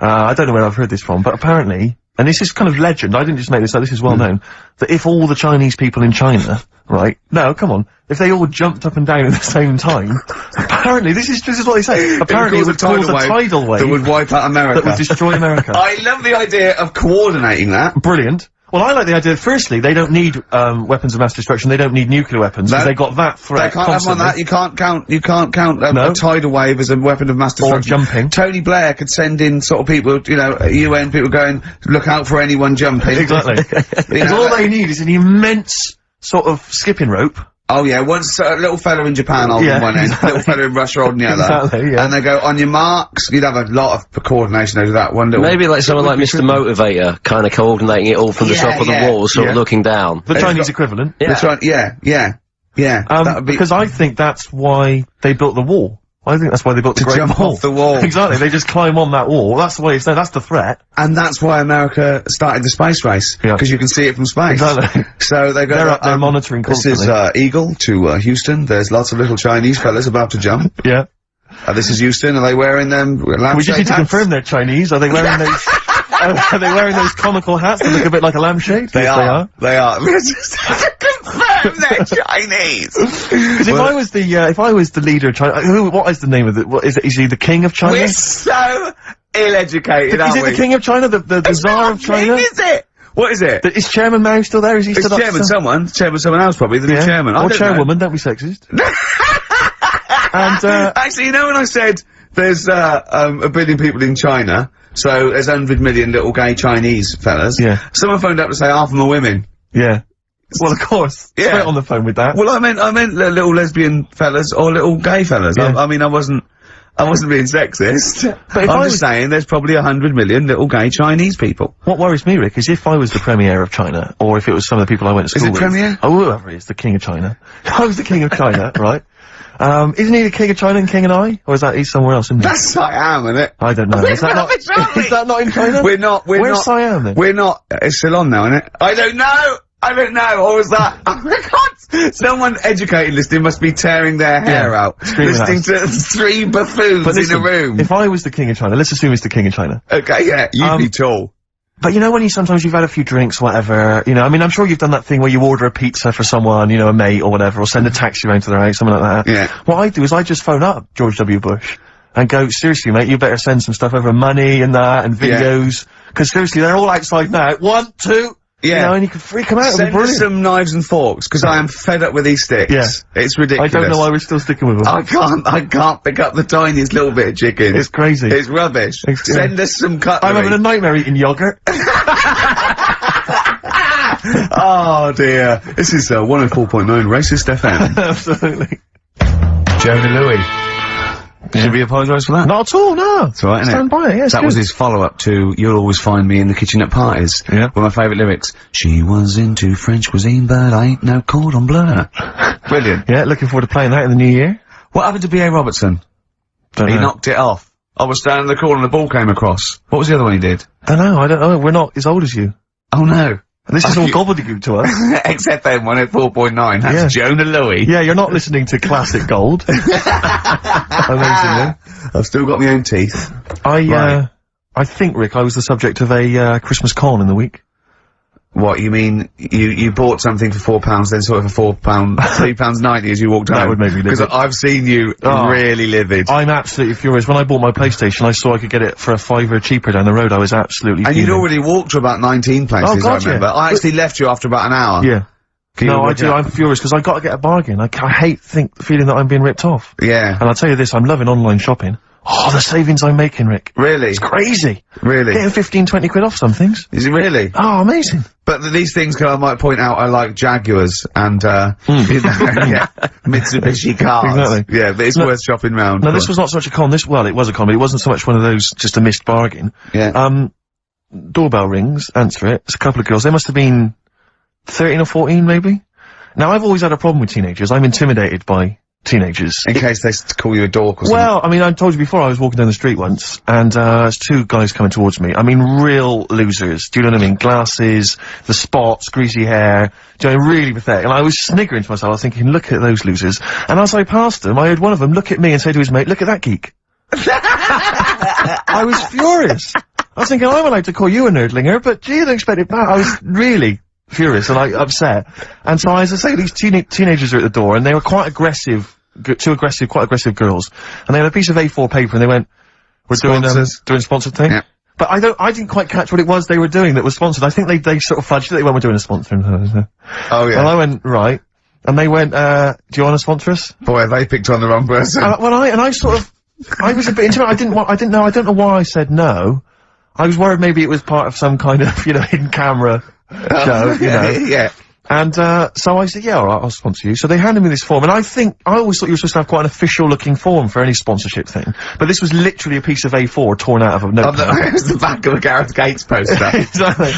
Speaker 2: I don't know where I've heard this from, but apparently, and this is kind of legend, I didn't just make this up, this is well known, that if all the Chinese people in China, right, no, come on, if they all jumped up and down at the same time, apparently, this is what they say, apparently it would cause a tidal wave
Speaker 1: that would wipe out America.
Speaker 2: That would destroy America.
Speaker 1: I love the idea of coordinating that.
Speaker 2: Brilliant. Well, I like the idea, firstly, they don't need, weapons of mass destruction, they don't need nuclear weapons, because they got that threat
Speaker 1: They can't have one that, you can't count a tidal wave as a weapon of mass destruction.
Speaker 2: Or jumping.
Speaker 1: Tony Blair could send in sort of people, you know, UN people going, look out for anyone jumping.
Speaker 2: Exactly. Because all they need is an immense sort of skipping rope.
Speaker 1: Oh yeah, once a little fella in Japan holding one end, little fella in Russia holding the other.
Speaker 2: Exactly, yeah.
Speaker 1: And they go, on your marks, you'd have a lot of coordination over that one little...
Speaker 3: Maybe like someone like Mr. Motivator, kind of coordinating it all from the top of the wall, sort of looking down.
Speaker 2: The Chinese equivalent.
Speaker 1: Yeah. Yeah. That would be...
Speaker 2: Because I think that's why they built the wall. I think that's why they built the Great
Speaker 1: jump
Speaker 2: Wall.
Speaker 1: off the wall.
Speaker 2: Exactly, they just climb on that wall. That's the way it's there, that's the threat.
Speaker 1: And that's why America started the space race.
Speaker 2: Yeah.
Speaker 1: Because you can see it from space.
Speaker 2: Exactly.
Speaker 1: So they go,
Speaker 2: They're up there monitoring constantly.
Speaker 1: This is, Eagle to, Houston. There's lots of little Chinese fellas about to jump.
Speaker 2: Yeah.
Speaker 1: This is Houston. Are they wearing them lampshade
Speaker 2: We just need to
Speaker 1: hats?
Speaker 2: confirm they're Chinese. Are they wearing those, are they wearing those comical hats that look a bit like a lampshade?
Speaker 1: They
Speaker 2: Yes,
Speaker 1: are. They are. We just have to confirm they're Chinese.
Speaker 2: Because if I was the leader of China, what is the name of it? What is it? Is he the king of China?
Speaker 1: We're so ill-educated, aren't
Speaker 2: Is
Speaker 1: we?
Speaker 2: he the king of China? The
Speaker 1: It's
Speaker 2: czar
Speaker 1: not
Speaker 2: of China?
Speaker 1: King, is it? What is it?
Speaker 2: Is Chairman Mao still there? Is he
Speaker 1: It's
Speaker 2: still
Speaker 1: chairman someone else probably, the new
Speaker 2: Yeah.
Speaker 1: chairman. I
Speaker 2: Or
Speaker 1: don't
Speaker 2: chairwoman, don't be sexist. And,
Speaker 1: Actually, you know when I said there's, 1 billion people in China, so there's 100 million little gay Chinese fellas.
Speaker 2: Yeah.
Speaker 1: Someone phoned up to say half of them are women.
Speaker 2: yeah. Well, of course.
Speaker 1: Yeah.
Speaker 2: Straight on the phone with that.
Speaker 1: Well, I meant little lesbian fellas or little gay fellas.
Speaker 2: Yeah.
Speaker 1: I mean, I wasn't being sexist.
Speaker 2: But if
Speaker 1: I'm
Speaker 2: I
Speaker 1: just
Speaker 2: was-
Speaker 1: saying there's probably 100 million little gay Chinese people.
Speaker 2: What worries me, Rick, is if I was the premier of China, or if it was some of the people I went to
Speaker 1: Is
Speaker 2: school
Speaker 1: it
Speaker 2: with.
Speaker 1: premier?
Speaker 2: Oh, whoever he is, the king of China. If I was the king of China, right? Isn't he the king of China and king and I? Or is that he's somewhere else, isn't he?
Speaker 1: That's Siam, isn't it?
Speaker 2: I don't know. Is that not, is that not in China?
Speaker 1: We're not.
Speaker 2: Where's Siam then?
Speaker 1: We're not. It's still on now, isn't it? I don't know. Or was that? Oh my God! Someone educated listening must be tearing their hair
Speaker 2: Yeah,
Speaker 1: out,
Speaker 2: screaming
Speaker 1: listening to 3 buffoons
Speaker 2: But listen,
Speaker 1: in a room.
Speaker 2: if I was the king of China, let's assume it's the king of China.
Speaker 1: Okay, yeah, you'd be tall.
Speaker 2: But you know when sometimes you've had a few drinks, whatever, you know, I mean, I'm sure you've done that thing where you order a pizza for someone, you know, a mate or whatever, or send a taxi around to their house, something like that.
Speaker 1: Yeah.
Speaker 2: What I do is I just phone up George W. Bush and go, seriously, mate, you better send some stuff over, money and that, and
Speaker 1: Yeah.
Speaker 2: videos, because seriously, they're all outside now. 1, 2,
Speaker 1: Yeah.
Speaker 2: you know, and you can freak them out, it'll be
Speaker 1: Send us
Speaker 2: brilliant.
Speaker 1: some knives and forks, because I am fed up with these sticks.
Speaker 2: Yeah.
Speaker 1: It's
Speaker 2: I
Speaker 1: ridiculous.
Speaker 2: don't know why we're still sticking with them.
Speaker 1: I can't pick up the tiniest little bit of chicken.
Speaker 2: It's crazy.
Speaker 1: It's rubbish.
Speaker 2: It's-
Speaker 1: Send us some cutlery.
Speaker 2: I'm having a nightmare eating yogurt.
Speaker 1: Oh dear. This is 104.9 Racist FM.
Speaker 2: Absolutely.
Speaker 1: Jonah Louis. Should we apologise for that?
Speaker 2: Not at all, no.
Speaker 1: That's right, isn't
Speaker 2: Stand
Speaker 1: it?
Speaker 2: by it, yeah, it's
Speaker 1: That
Speaker 2: good.
Speaker 1: was his follow-up to You'll Always Find Me in the Kitchen at Parties.
Speaker 2: Yeah.
Speaker 1: One of my favourite lyrics. She was into French cuisine, but I ain't no cordon bleu. Brilliant.
Speaker 2: Yeah, looking forward to playing that in the new year.
Speaker 1: What happened to B.A. Robertson?
Speaker 2: Don't
Speaker 1: He
Speaker 2: know.
Speaker 1: knocked it off. I was standing in the corner and the ball came across. What was the other one he did?
Speaker 2: I don't know, we're not as old as you.
Speaker 1: Oh no.
Speaker 2: This is all gobbledygook to us.
Speaker 1: XFM 104.9. That's
Speaker 2: Yeah.
Speaker 1: Jonah Louis.
Speaker 2: Yeah, you're not listening to classic gold. Amazingly.
Speaker 1: I've still got my own teeth. Right.
Speaker 2: I think, Rick, I was the subject of a, Christmas con in the week.
Speaker 1: What, you mean, you bought something for £4, then saw it for £4, £3.90 as you walked home?
Speaker 2: That would make me livid.
Speaker 1: Because I've seen you really livid.
Speaker 2: I'm absolutely furious. When I bought my PlayStation, I saw I could get it for a £5 cheaper down the road. I was absolutely
Speaker 1: And you'd
Speaker 2: fuming.
Speaker 1: already walked to about 19 places,
Speaker 2: Oh, God,
Speaker 1: I remember.
Speaker 2: yeah.
Speaker 1: I actually left you after about an hour.
Speaker 2: Yeah.
Speaker 1: Can you
Speaker 2: No, I
Speaker 1: work
Speaker 2: do.
Speaker 1: out?
Speaker 2: I'm furious because I got to get a bargain. I hate feeling that I'm being ripped off.
Speaker 1: Yeah.
Speaker 2: And I'll tell you this, I'm loving online shopping. Oh, the savings I'm making, Rick.
Speaker 1: Really?
Speaker 2: It's crazy.
Speaker 1: Really?
Speaker 2: Getting 15, 20 quid off some things.
Speaker 1: Is it really?
Speaker 2: Oh, amazing.
Speaker 1: But these things, I might point out, are like Jaguars and, you know, yeah, Mitsubishi cars.
Speaker 2: Exactly.
Speaker 1: Yeah, but it's worth shopping round.
Speaker 2: No, this was not such a con. Well, it was a con, but it wasn't so much one of those, just a missed bargain.
Speaker 1: Yeah.
Speaker 2: Doorbell rings, answer it. It's a couple of girls. They must have been 13 or 14, maybe. Now, I've always had a problem with teenagers. I'm intimidated by teenagers.
Speaker 1: In case they call you a dork or something.
Speaker 2: Well, I mean, I told you before, I was walking down the street once, and, there's 2 guys coming towards me. I mean, real losers. Do you know what I mean? Glasses, the spots, greasy hair. Do you know, really pathetic. And I was sniggering to myself, I was thinking, look at those losers. And as I passed them, I heard one of them look at me and say to his mate, look at that geek. I was furious. I was thinking, I'm allowed to call you a nerdlinger, but gee, I don't expect it back. I was really furious and upset. And so, as I say, these teenagers are at the door, and they were quite aggressive, quite aggressive girls. And they had a piece of A4 paper, and they went, we're doing a sponsored thing.
Speaker 1: Yeah.
Speaker 2: But I didn't quite catch what it was they were doing that was sponsored. I think they sort of fudged it. They went, we're doing a sponsor.
Speaker 1: Oh, yeah.
Speaker 2: And I went, right. And they went, do you want to sponsor us?
Speaker 1: Boy, they picked on the wrong person.
Speaker 2: I was a bit intimidated. I don't know why I said no. I was worried maybe it was part of some kind of, you know, hidden camera show, you know.
Speaker 1: Yeah.
Speaker 2: And, so I said, yeah, alright, I'll sponsor you. So they handed me this form, and I always thought you were supposed to have quite an official-looking form for any sponsorship thing. But this was literally a piece of A4 torn out of a notepad.
Speaker 1: It was the back of a Gareth Gates poster.
Speaker 2: Exactly.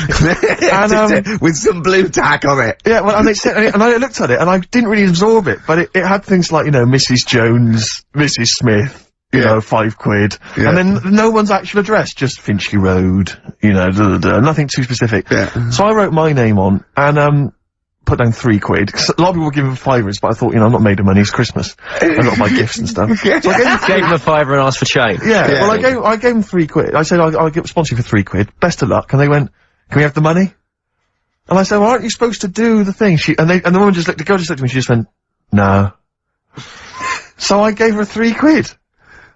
Speaker 1: And, with some blue tack on it.
Speaker 2: Yeah, well, and it said, and I looked at it, and I didn't really absorb it, but it had things like, you know, Mrs. Jones, Mrs. Smith, you know, £5.
Speaker 1: Yeah.
Speaker 2: And then no one's actual address, just Finchley Road, you know, nothing too specific.
Speaker 1: Yeah.
Speaker 2: So I wrote my name on, and, put down £3, 'cause a lot of people were giving fivers, but I thought, you know, I'm not made of money, it's Christmas. I've got to buy gifts and stuff. So I
Speaker 3: Gave him a fiver and asked for change.
Speaker 2: well, I gave him £3. I said, I'll get sponsor you for £3. Best of luck. And they went, can we have the money? And I said, well, aren't you supposed to do the thing? And the woman the girl just looked at me, she just went, no. So I gave her £3.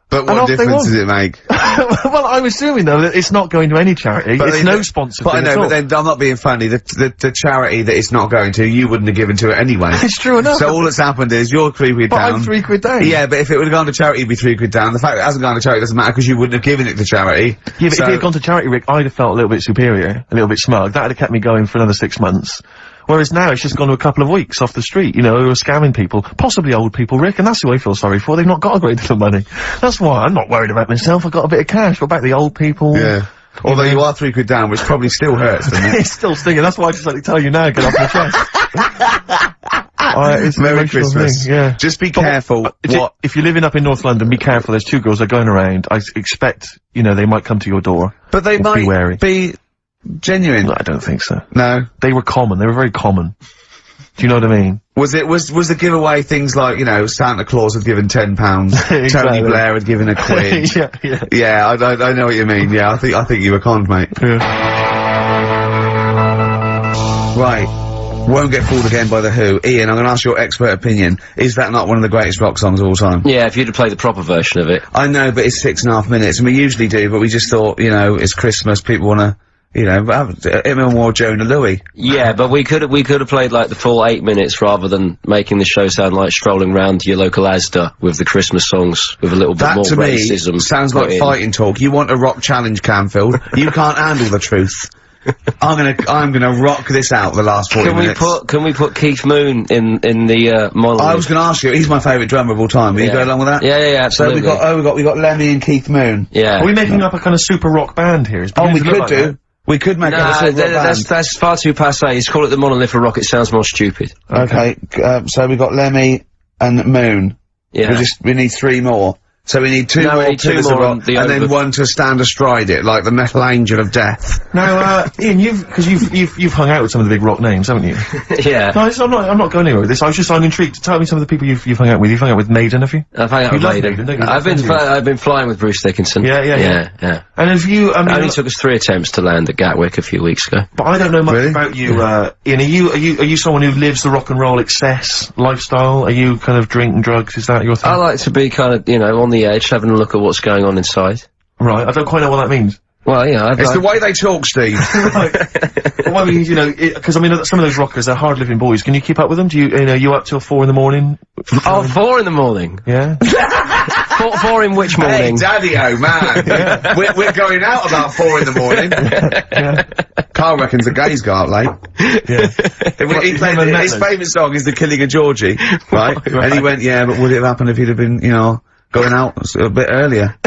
Speaker 1: But what difference does it make?
Speaker 2: Well, I'm assuming though that it's not going to any charity. It's no sponsor.
Speaker 1: But I know, but then I'm not being funny. The charity that it's not going to, you wouldn't have given to it anyway.
Speaker 2: It's true enough.
Speaker 1: So all that's happened is you're £3
Speaker 2: But
Speaker 1: down.
Speaker 2: I'm £3 down.
Speaker 1: Yeah, but if it would have gone to charity, it'd be £3 down. The fact that it hasn't gone to charity doesn't matter because you wouldn't have given it to charity.
Speaker 2: Yeah, but if it had gone to charity, Rick, I'd have felt a little bit superior, a little bit smug. That'd have kept me going for another 6 months. Whereas now it's just gone to a couple of weeks off the street, you know, who are scamming people. Possibly old people, Rick, and that's who I feel sorry for. They've not got a great deal of money. That's why I'm not worried about myself. I've got a bit of cash. What about the old people?
Speaker 1: Yeah. Although you are £3 down, which probably still hurts, doesn't it?
Speaker 2: It's still stinging. That's why I just like to tell you now, get off my chest. It's
Speaker 1: Merry
Speaker 2: an emotional
Speaker 1: Christmas.
Speaker 2: thing, yeah.
Speaker 1: Just be careful.
Speaker 2: If you're living up in North London, be careful. There's 2 girls that are going around. I expect, you know, they might come to your door.
Speaker 1: But they might
Speaker 2: be wary.
Speaker 1: be genuine.
Speaker 2: No, I don't think so.
Speaker 1: No.
Speaker 2: They were common. They were very common. Do you know what I mean?
Speaker 1: Was the giveaway things like, you know, Santa Claus had given £10,
Speaker 2: Exactly.
Speaker 1: Tony Blair had given £1.
Speaker 2: Yeah.
Speaker 1: Yeah, I know what you mean. Yeah, I think you were conned, mate.
Speaker 2: Yeah.
Speaker 1: Right. Won't Get Fooled Again by The Who. Ian, I'm gonna ask your expert opinion. Is that not one of the greatest rock songs of all time?
Speaker 3: Yeah, if you'd have played the proper version of it.
Speaker 1: I know, but it's 6.5 minutes, and we usually do, but we just thought, you know, it's Christmas, people wanna, you know, have him and more Jonah Louis.
Speaker 3: Yeah, but we could have played like the full 8 minutes rather than making the show sound like strolling round your local Asda with the Christmas songs with a little bit more
Speaker 1: That to
Speaker 3: racism.
Speaker 1: me sounds like fighting talk. You want a rock challenge, Canfield. You can't handle the truth. I'm gonna rock this out the last 40 minutes.
Speaker 3: Can we put Keith Moon in the monologue?
Speaker 1: I was gonna ask you, he's my favourite drummer of all time. Will you go along with that?
Speaker 3: Yeah, absolutely.
Speaker 1: So we got Lemmy and Keith Moon.
Speaker 3: Yeah.
Speaker 2: Are we making up a kind of super rock band here?
Speaker 1: We could do. We could make up a super rock band.
Speaker 3: That's far too passé. Just call it the Monolith of Rock. It sounds more stupid.
Speaker 1: Okay, so we got Lemmy and Moon.
Speaker 3: Yeah.
Speaker 1: We need 3 more. So we need 2
Speaker 3: No,
Speaker 1: more
Speaker 3: we need 2
Speaker 1: Pillars of
Speaker 3: more
Speaker 1: Rock, and then 1 to stand astride it, like the metal angel of death.
Speaker 2: Now, Ian, you've hung out with some of the big rock names, haven't you?
Speaker 3: Yeah.
Speaker 2: No, I'm not going anywhere with this. I'm intrigued. Tell me some of the people you've hung out with. You've hung out with Maiden, have you?
Speaker 3: I've hung out with Maiden. I've been flying with Bruce Dickinson.
Speaker 2: Yeah. And have you,
Speaker 3: it only took us 3 attempts to land at Gatwick a few weeks ago.
Speaker 2: But I don't know much about you, Ian. Are you someone who lives the rock and roll excess lifestyle? Are you kind of drink and drugs? Is that your thing?
Speaker 3: I like to be kind of, you know, on the edge, having a look at what's going on inside.
Speaker 2: Right, I don't quite know what that means.
Speaker 3: Well, yeah,
Speaker 1: it's the way they talk, Steve.
Speaker 2: Well, I mean, you know, because I mean, some of those rockers, they're hard-living boys. Can you keep up with them? Do you up till 4 in the morning?
Speaker 3: Oh, 4 in the morning?
Speaker 2: Yeah.
Speaker 3: 4 in which morning?
Speaker 1: Hey, Daddy-o, man. We're going out about 4 in the morning.
Speaker 2: Yeah.
Speaker 1: Carl reckons the gays go out late.
Speaker 2: Yeah.
Speaker 1: His favourite song is The Killing of Georgie, right? And he went, yeah, but would it have happened if he'd have been, you know, going out a bit earlier?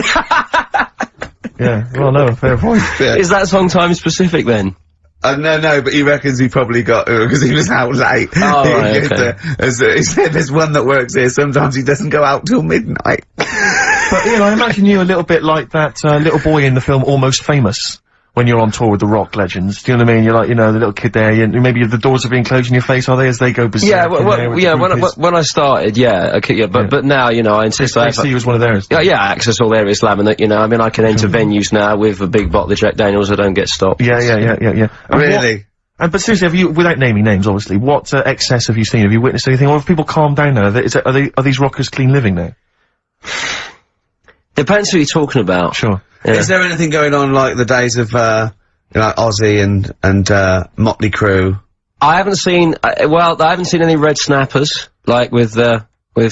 Speaker 2: Yeah, well, no, fair point.
Speaker 1: Yeah.
Speaker 3: Is that song time specific then?
Speaker 1: No, but he reckons he probably got, because he was out late.
Speaker 3: Oh, right, okay.
Speaker 1: He said there's one that works here, sometimes he doesn't go out till midnight.
Speaker 2: But, you know, I imagine you a little bit like that, little boy in the film Almost Famous. When you're on tour with the rock legends, do you know what I mean? You're like, you know, the little kid there, maybe the doors are being closed in your face, are they, as they go berserk?
Speaker 3: Yeah, when I started, yeah, okay, yeah, but now, you know, I insist I
Speaker 2: see you as one of theirs.
Speaker 3: Yeah, access all areas laminate, you know, I mean, I can enter venues now with a big bottle of Jack Daniels, I don't get stopped.
Speaker 2: Yeah.
Speaker 1: Really?
Speaker 2: But seriously, have you, without naming names, obviously, what, excess have you seen? Have you witnessed anything? Or have people calmed down now? Are these rockers clean living now?
Speaker 3: Depends who you're talking about.
Speaker 2: Sure.
Speaker 3: Yeah.
Speaker 1: Is there anything going on like the days of, you know, Ozzy and Motley Crue?
Speaker 3: I haven't seen, I haven't seen any red snappers, like with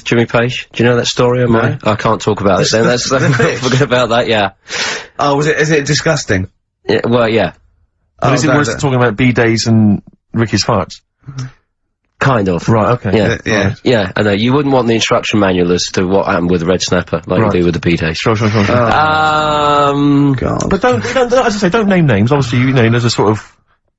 Speaker 3: Jimmy Page. Do you know that story of mine? I can't talk about it then, forget about that, yeah.
Speaker 1: Oh, is it disgusting?
Speaker 3: Yeah, well, yeah.
Speaker 2: But is it worse than talking about B-days and Ricky's farts?
Speaker 3: Kind of.
Speaker 2: Right, okay.
Speaker 3: Yeah.
Speaker 1: Yeah.
Speaker 3: Yeah, I know. You wouldn't want the instruction manual as to what happened with the red snapper, like you do with the P-Days.
Speaker 2: Sure.
Speaker 1: God.
Speaker 2: But don't, as I say, don't name names. Obviously, you know, there's a sort of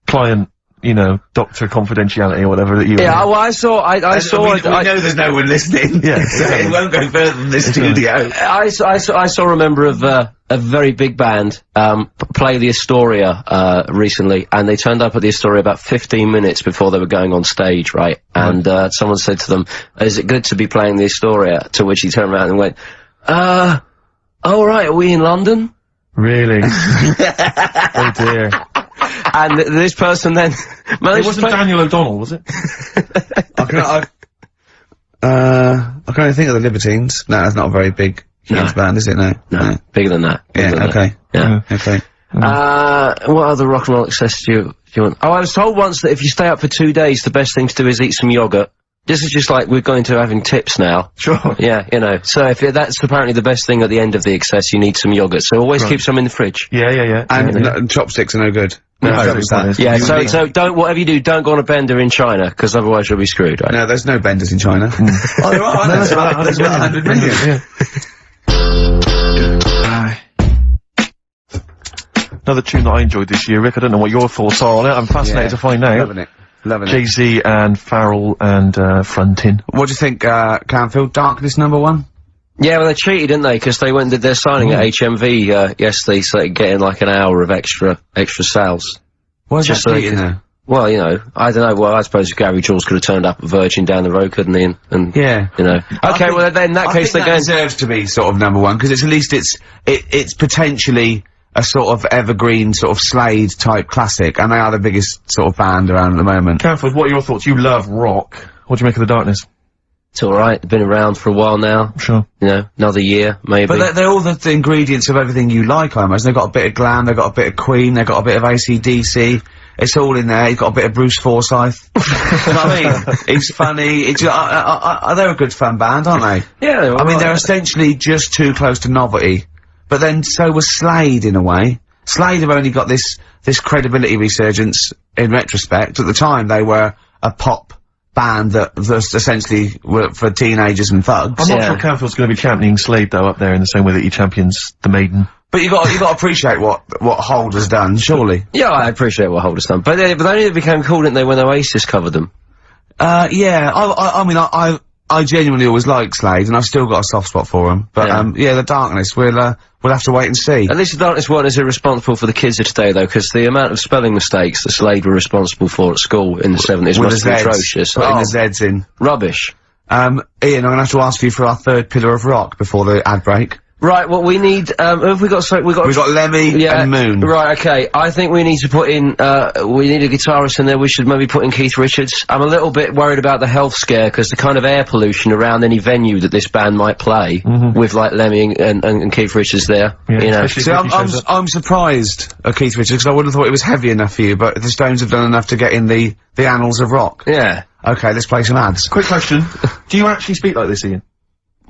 Speaker 2: client, you know, doctor confidentiality or whatever that you...
Speaker 3: Yeah, well, I saw...
Speaker 1: We know there's no one listening.
Speaker 2: Yeah.
Speaker 1: So it won't go further than this studio.
Speaker 3: I saw a member of a very big band play the Astoria recently, and they turned up at the Astoria about 15 minutes before they were going on stage, right? And someone said to them, "Is it good to be playing the Astoria?" To which he turned around and went, "Oh right, are we in London?"
Speaker 2: Really? Oh dear.
Speaker 3: And this person then
Speaker 2: It
Speaker 3: managed
Speaker 2: wasn't
Speaker 3: to play...
Speaker 2: Daniel O'Donnell, was it?
Speaker 1: I can only think of the Libertines. No, that's not a very big, huge band, is it? No.
Speaker 3: Bigger than that. Bigger than that.
Speaker 1: Okay.
Speaker 3: Yeah.
Speaker 1: Okay.
Speaker 3: What other rock and roll excess do you want? Oh, I was told once that if you stay up for 2 days, the best thing to do is eat some yogurt. This is just like we're going to having tips now.
Speaker 2: Sure.
Speaker 3: Yeah, you know. So if that's apparently the best thing at the end of the excess, you need some yogurt. So always keep some in the fridge.
Speaker 2: Yeah.
Speaker 1: And chopsticks are no good.
Speaker 2: No,
Speaker 3: Yeah, so don't, whatever you do, don't go on a bender in China, because otherwise you'll be screwed, right?
Speaker 1: No, there's no benders in China. Oh, there are. There's about 100 million.
Speaker 2: Another tune that I enjoyed this year, Rick. I don't know what your thoughts are on it. I'm fascinated to find out.
Speaker 1: Loving it.
Speaker 2: Jay-Z and Farrell and Frontin.
Speaker 1: What do you think, Canfield? Darkness #1?
Speaker 3: Yeah, well, they cheated, didn't they? Because they went and did their signing at HMV yesterday, so they getting like an hour of extra sales.
Speaker 1: Why is
Speaker 3: Just
Speaker 1: that
Speaker 3: so
Speaker 1: cheating there?
Speaker 3: Well, you know, I don't know. Well, I suppose Gary Jules could have turned up at Virgin down the road, couldn't he? And
Speaker 1: Yeah.
Speaker 3: you know. Okay, well, then in that case, they're
Speaker 1: that
Speaker 3: going.
Speaker 1: deserves to be sort of #1, because at least it's potentially a sort of evergreen, sort of Slade type classic, and they are the biggest sort of band around at the moment.
Speaker 2: Canfield, what are your thoughts? You love rock. What do you make of the Darkness?
Speaker 3: It's alright, been around for a while now.
Speaker 2: Sure.
Speaker 3: You know, another year, maybe.
Speaker 1: But they're all the ingredients of everything you like, almost. They've got a bit of glam, they've got a bit of Queen, they've got a bit of AC/DC. It's all in there. You've got a bit of Bruce Forsyth. You know what I mean? It's funny. It's they're a good fun band, aren't they?
Speaker 3: Yeah,
Speaker 1: I mean, they're essentially just too close to novelty. But then so was Slade in a way. Slade have only got this credibility resurgence in retrospect. At the time, they were a pop band that essentially were for teenagers and thugs.
Speaker 2: I'm not sure Canfield's going to be championing Slade though up there in the same way that he champions the Maiden.
Speaker 1: But you got to appreciate what Hold has done, surely.
Speaker 3: Yeah, I appreciate what Holder's done. But they only became cool, didn't they, when Oasis covered them?
Speaker 1: Yeah. I mean, I genuinely always liked Slade, and I've still got a soft spot for them. But yeah, the Darkness, we'll have to wait and see.
Speaker 3: At least the Darkness weren't as irresponsible for the kids of today, though, because the amount of spelling mistakes that Slade were responsible for at school in the 70s must be atrocious.
Speaker 1: Putting the Z's in.
Speaker 3: Rubbish.
Speaker 1: Ian, I'm gonna have to ask you for our third pillar of rock before the ad break.
Speaker 3: Right, well, we need, who have we got? So we've got
Speaker 1: Lemmy and Moon.
Speaker 3: Right, okay. I think we need to put in, we need a guitarist in there. We should maybe put in Keith Richards. I'm a little bit worried about the health scare, because the kind of air pollution around any venue that this band might play, with, like, Lemmy and Keith Richards there, you know.
Speaker 1: See, I'm surprised at Keith Richards, because I wouldn't have thought it was heavy enough for you, but the Stones have done enough to get in the annals of rock.
Speaker 3: Yeah.
Speaker 1: Okay, let's play some ads.
Speaker 2: Quick question. Do you actually speak like this, Ian?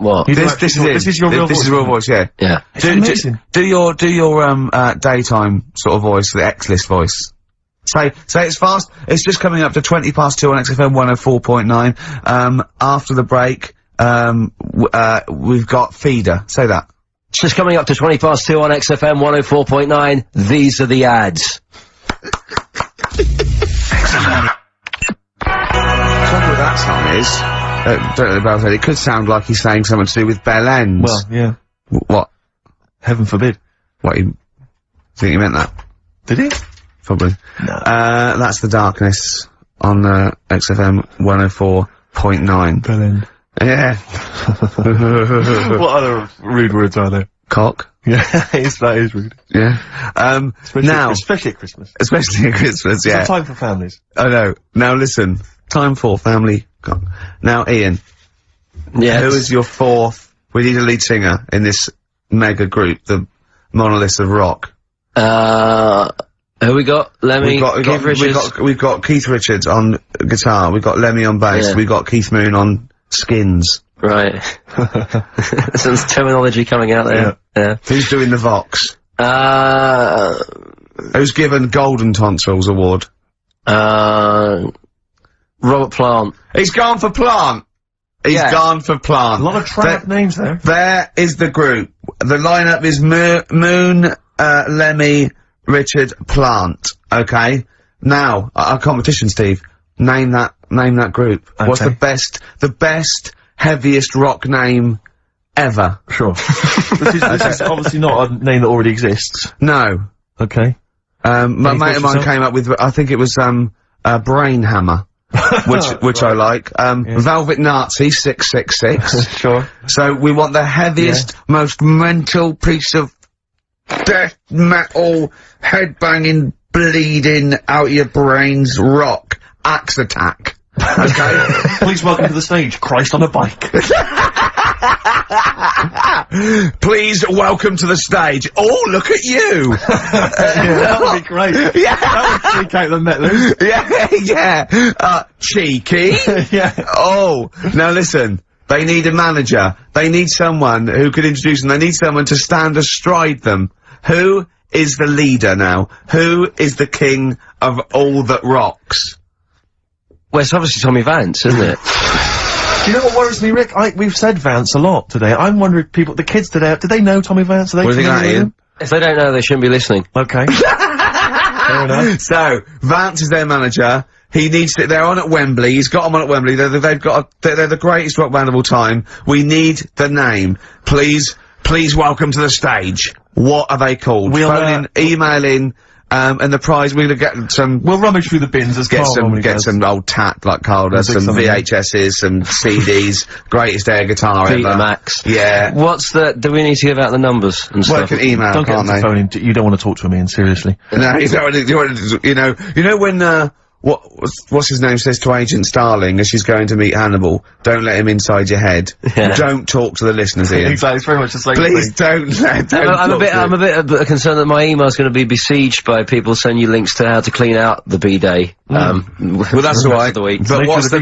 Speaker 3: What?
Speaker 1: This is your real voice. This is real voice, yeah.
Speaker 3: Yeah.
Speaker 2: It's amazing.
Speaker 1: Do your daytime sort of voice, the X-list voice. Say it's fast. It's just coming up to 2 on XFM 104.9. After the break, we've got Feeder. Say that.
Speaker 3: It's just coming up to 2 on XFM 104.9. These are the ads.
Speaker 1: XFM. Trouble with that song is, don't know about it. It could sound like he's saying something to do with bell ends.
Speaker 2: Well, yeah.
Speaker 1: What?
Speaker 2: Heaven forbid.
Speaker 1: What, you think he meant that?
Speaker 2: Did he?
Speaker 1: Probably.
Speaker 2: No.
Speaker 1: That's the Darkness on, XFM 104.9.
Speaker 2: Bell end.
Speaker 1: Yeah.
Speaker 2: What other rude words are there?
Speaker 1: Cock.
Speaker 2: Yeah, that is rude.
Speaker 1: Yeah.
Speaker 2: Especially at Christmas.
Speaker 1: Especially at Christmas, yeah.
Speaker 2: It's a time for families.
Speaker 1: I know. Now listen. Time for family. Now, Ian.
Speaker 3: Yes.
Speaker 1: Who is your fourth? We need a lead singer in this mega group, the monoliths of rock.
Speaker 3: Who we got? Lemmy, Keith Richards.
Speaker 1: We've got Keith Richards on guitar. We've got Lemmy on bass.
Speaker 3: Yeah.
Speaker 1: We've got Keith Moon on skins.
Speaker 3: Right. Some terminology coming out there. Yeah.
Speaker 1: Who's doing the Vox? Who's given Golden Tonsils Award?
Speaker 3: Robert Plant.
Speaker 1: He's gone for Plant. He's gone for Plant.
Speaker 2: A lot of trap names there.
Speaker 1: There is the group. The lineup is Moon, Lemmy, Richard, Plant. Okay? Now, our competition, Steve. Name that group.
Speaker 2: Okay.
Speaker 1: What's the best, heaviest rock name ever?
Speaker 2: Sure. this is obviously not a name that already exists.
Speaker 1: No.
Speaker 2: Okay.
Speaker 1: My mate of mine came up with, I think it was, Brain Hammer. which I like. Velvet Nazi 666.
Speaker 2: Sure.
Speaker 1: So we want the heaviest, most mental piece of death metal, headbanging, bleeding out your brains rock. Axe Attack. Okay?
Speaker 2: Please welcome to the stage, Christ on a bike.
Speaker 1: Please welcome to the stage. Oh, look at you!
Speaker 2: That would be great.
Speaker 1: Yeah.
Speaker 2: That would freak out the metalers.
Speaker 1: Yeah. Cheeky.
Speaker 2: Yeah.
Speaker 1: Oh, now listen. They need a manager. They need someone who could introduce them. They need someone to stand astride them. Who is the leader now? Who is the king of all that rocks?
Speaker 3: Well, it's obviously Tommy Vance, isn't it?
Speaker 2: Do you know what worries me, Rick? We've said Vance a lot today. I'm wondering if the kids today, do they know Tommy Vance? Are they
Speaker 1: What do you think of that, Ian?
Speaker 3: If they don't know, they shouldn't be listening.
Speaker 2: Okay. Fair enough.
Speaker 1: So, Vance is their manager. He needs to, they're on at Wembley. He's got them on at Wembley. They're the greatest rock band of all time. We need the name. Please welcome to the stage. What are they called?
Speaker 2: We'll,
Speaker 1: phone in, email in, and the prize, we're gonna get some,
Speaker 2: We'll rummage through the bins as
Speaker 1: get
Speaker 2: Carl normally does.
Speaker 1: some old tat like Carl does, some VHSs, some CDs, greatest air guitar
Speaker 3: Peter
Speaker 1: ever.
Speaker 3: Max.
Speaker 1: Yeah.
Speaker 3: Do we need to give out the numbers and
Speaker 1: Well,
Speaker 3: stuff?
Speaker 1: can email,
Speaker 2: Don't get
Speaker 1: can't
Speaker 2: them
Speaker 1: they?
Speaker 2: to phone in. You don't want to talk to him, Ian, seriously.
Speaker 1: No, you know when, what's his name says to Agent Starling as she's going to meet Hannibal, don't let him inside your head.
Speaker 3: Yeah.
Speaker 1: Don't talk to the listeners, Ian.
Speaker 2: Exactly, it's very much the same
Speaker 1: Please
Speaker 2: thing.
Speaker 3: I'm a bit concerned that my email's going to be besieged by people sending you links to how to clean out the B-Day.
Speaker 1: Well, that's all right.
Speaker 3: The week.
Speaker 1: But
Speaker 2: Make
Speaker 1: what's
Speaker 2: sure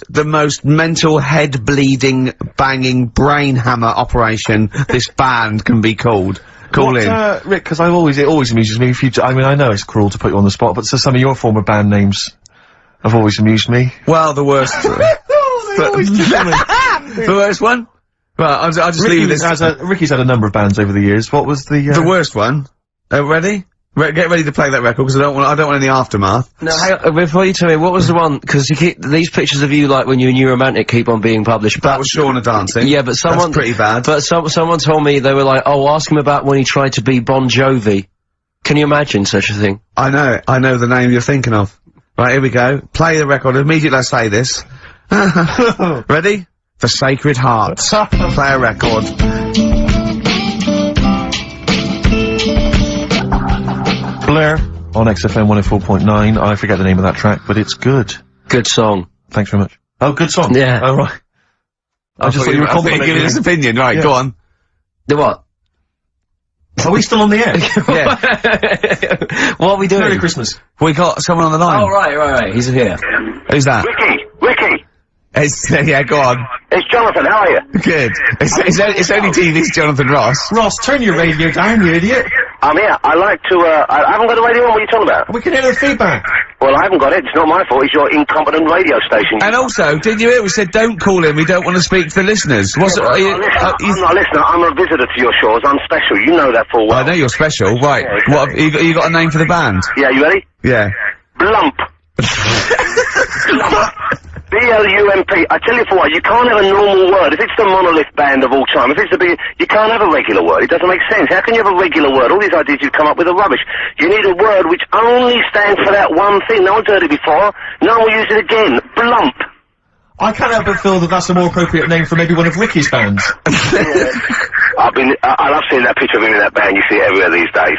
Speaker 1: the most mental, head-bleeding, banging, brain hammer operation this band can be called? Call in.
Speaker 2: Rick, because it always amuses me if you, I mean, I know it's cruel to put you on the spot, but so some of your former band names have always amused me.
Speaker 1: Well, the worst. The worst one? Well, I'll just leave this.
Speaker 2: Ricky's had a number of bands over the years. What was the
Speaker 1: worst one? Ready? Get ready to play that record, because I don't want any aftermath.
Speaker 3: No, hang on, before you tell me, what was the one, because these pictures of you, like, when you were New Romantic keep on being published.
Speaker 1: That was Shauna dancing.
Speaker 3: Yeah, but someone—
Speaker 1: That's pretty bad.
Speaker 3: But someone told me, they were like, oh, ask him about when he tried to be Bon Jovi. Can you imagine such a thing?
Speaker 1: I know the name you're thinking of. Right, here we go. Play the record. Immediately I say this. Ready? The Sacred Hearts. Play a record.
Speaker 2: Blair on XFM 104.9. I forget the name of that track, but it's good.
Speaker 3: Good song.
Speaker 2: Thanks very much. Oh, good song.
Speaker 3: Yeah.
Speaker 2: Oh, right. I just thought you were complimenting
Speaker 1: giving his opinion. Right,
Speaker 2: Yeah.
Speaker 1: go on.
Speaker 3: The what?
Speaker 2: Are we still on the air?
Speaker 1: Yeah.
Speaker 3: What are we doing?
Speaker 2: Merry Christmas.
Speaker 1: We got someone on the line.
Speaker 3: Oh, right, he's here.
Speaker 1: Who's that?
Speaker 4: Ricky!
Speaker 1: Yeah, go on.
Speaker 4: It's Jonathan, how are you?
Speaker 1: Good. It's only TV's Jonathan Ross.
Speaker 2: Ross, turn your radio down, you idiot.
Speaker 4: I'm here. I like to, I haven't got the radio on, what are you talking about?
Speaker 2: We can hear the feedback.
Speaker 4: Well, I haven't got it, it's not my fault, it's your incompetent radio station.
Speaker 1: And also, did you hear we said don't call him, we don't want to speak to the listeners.
Speaker 4: I'm not a listener, I'm a visitor to your shows, I'm special, you know that full well.
Speaker 1: I know you're special, right.
Speaker 4: Yeah, exactly.
Speaker 1: What, you got a name for the band?
Speaker 4: Yeah, you ready?
Speaker 1: Yeah.
Speaker 4: Blump. B-L-U-M-P. I tell you for what, you can't have a normal word. If it's the monolith band of all time, if it's the you can't have a regular word. It doesn't make sense. How can you have a regular word? All these ideas you've come up with are rubbish. You need a word which only stands for that one thing. No one's heard it before. No one will use it again. Blump.
Speaker 2: I can't help but feel that that's a more appropriate name for maybe one of Ricky's bands.
Speaker 4: I love seeing that picture of him in that band. You see it everywhere these days.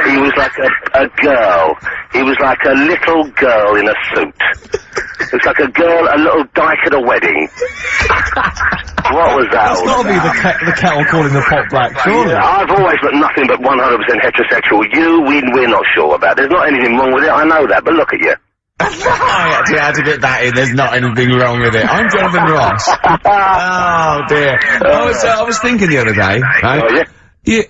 Speaker 4: He was like a girl. He was like a little girl in a suit. It's like a little dyke at a wedding. What was that?
Speaker 2: That's gotta be the kettle calling the pot black, surely.
Speaker 4: Yeah, I've always been nothing but 100% heterosexual. We're not sure about. There's not anything wrong with it, I know that, but look at you.
Speaker 1: I actually had to get that in, there's not anything wrong with it. I'm Jonathan Ross. Oh dear. I was thinking the other day, right?
Speaker 4: Oh, yeah?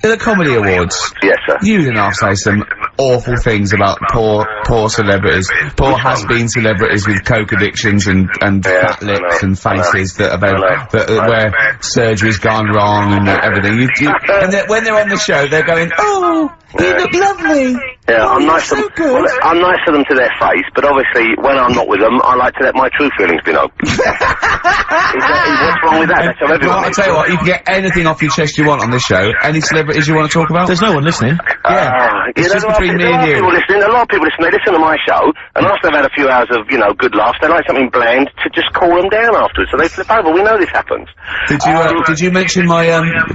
Speaker 1: the Comedy Awards,
Speaker 4: Yes, sir.
Speaker 1: you didn't have to say some awful things about poor celebrities, poor has-been celebrities with coke addictions and fat lips and faces that have where surgery's gone wrong and everything. And when they're on the show, they're going, "Oh, you look lovely."
Speaker 4: Yeah,
Speaker 1: oh,
Speaker 4: I'm nice to
Speaker 1: so
Speaker 4: them.
Speaker 1: good.
Speaker 4: Well, I'm nice to them to their face, but obviously when I'm not with them, I like to let my true feelings be known. What's wrong with that? That's how everyone
Speaker 1: Well, I'll tell you what, you can get anything off your chest you want on this show. Any celebrities you want to talk about?
Speaker 2: There's no one listening.
Speaker 1: Yeah, it's just between me and you.
Speaker 4: A lot of people listen. They listen to my show, and after they've had a few hours of, you know, good laughs, they like something bland to just cool them down afterwards. So they flip over. We know this happens.
Speaker 1: Did you mention my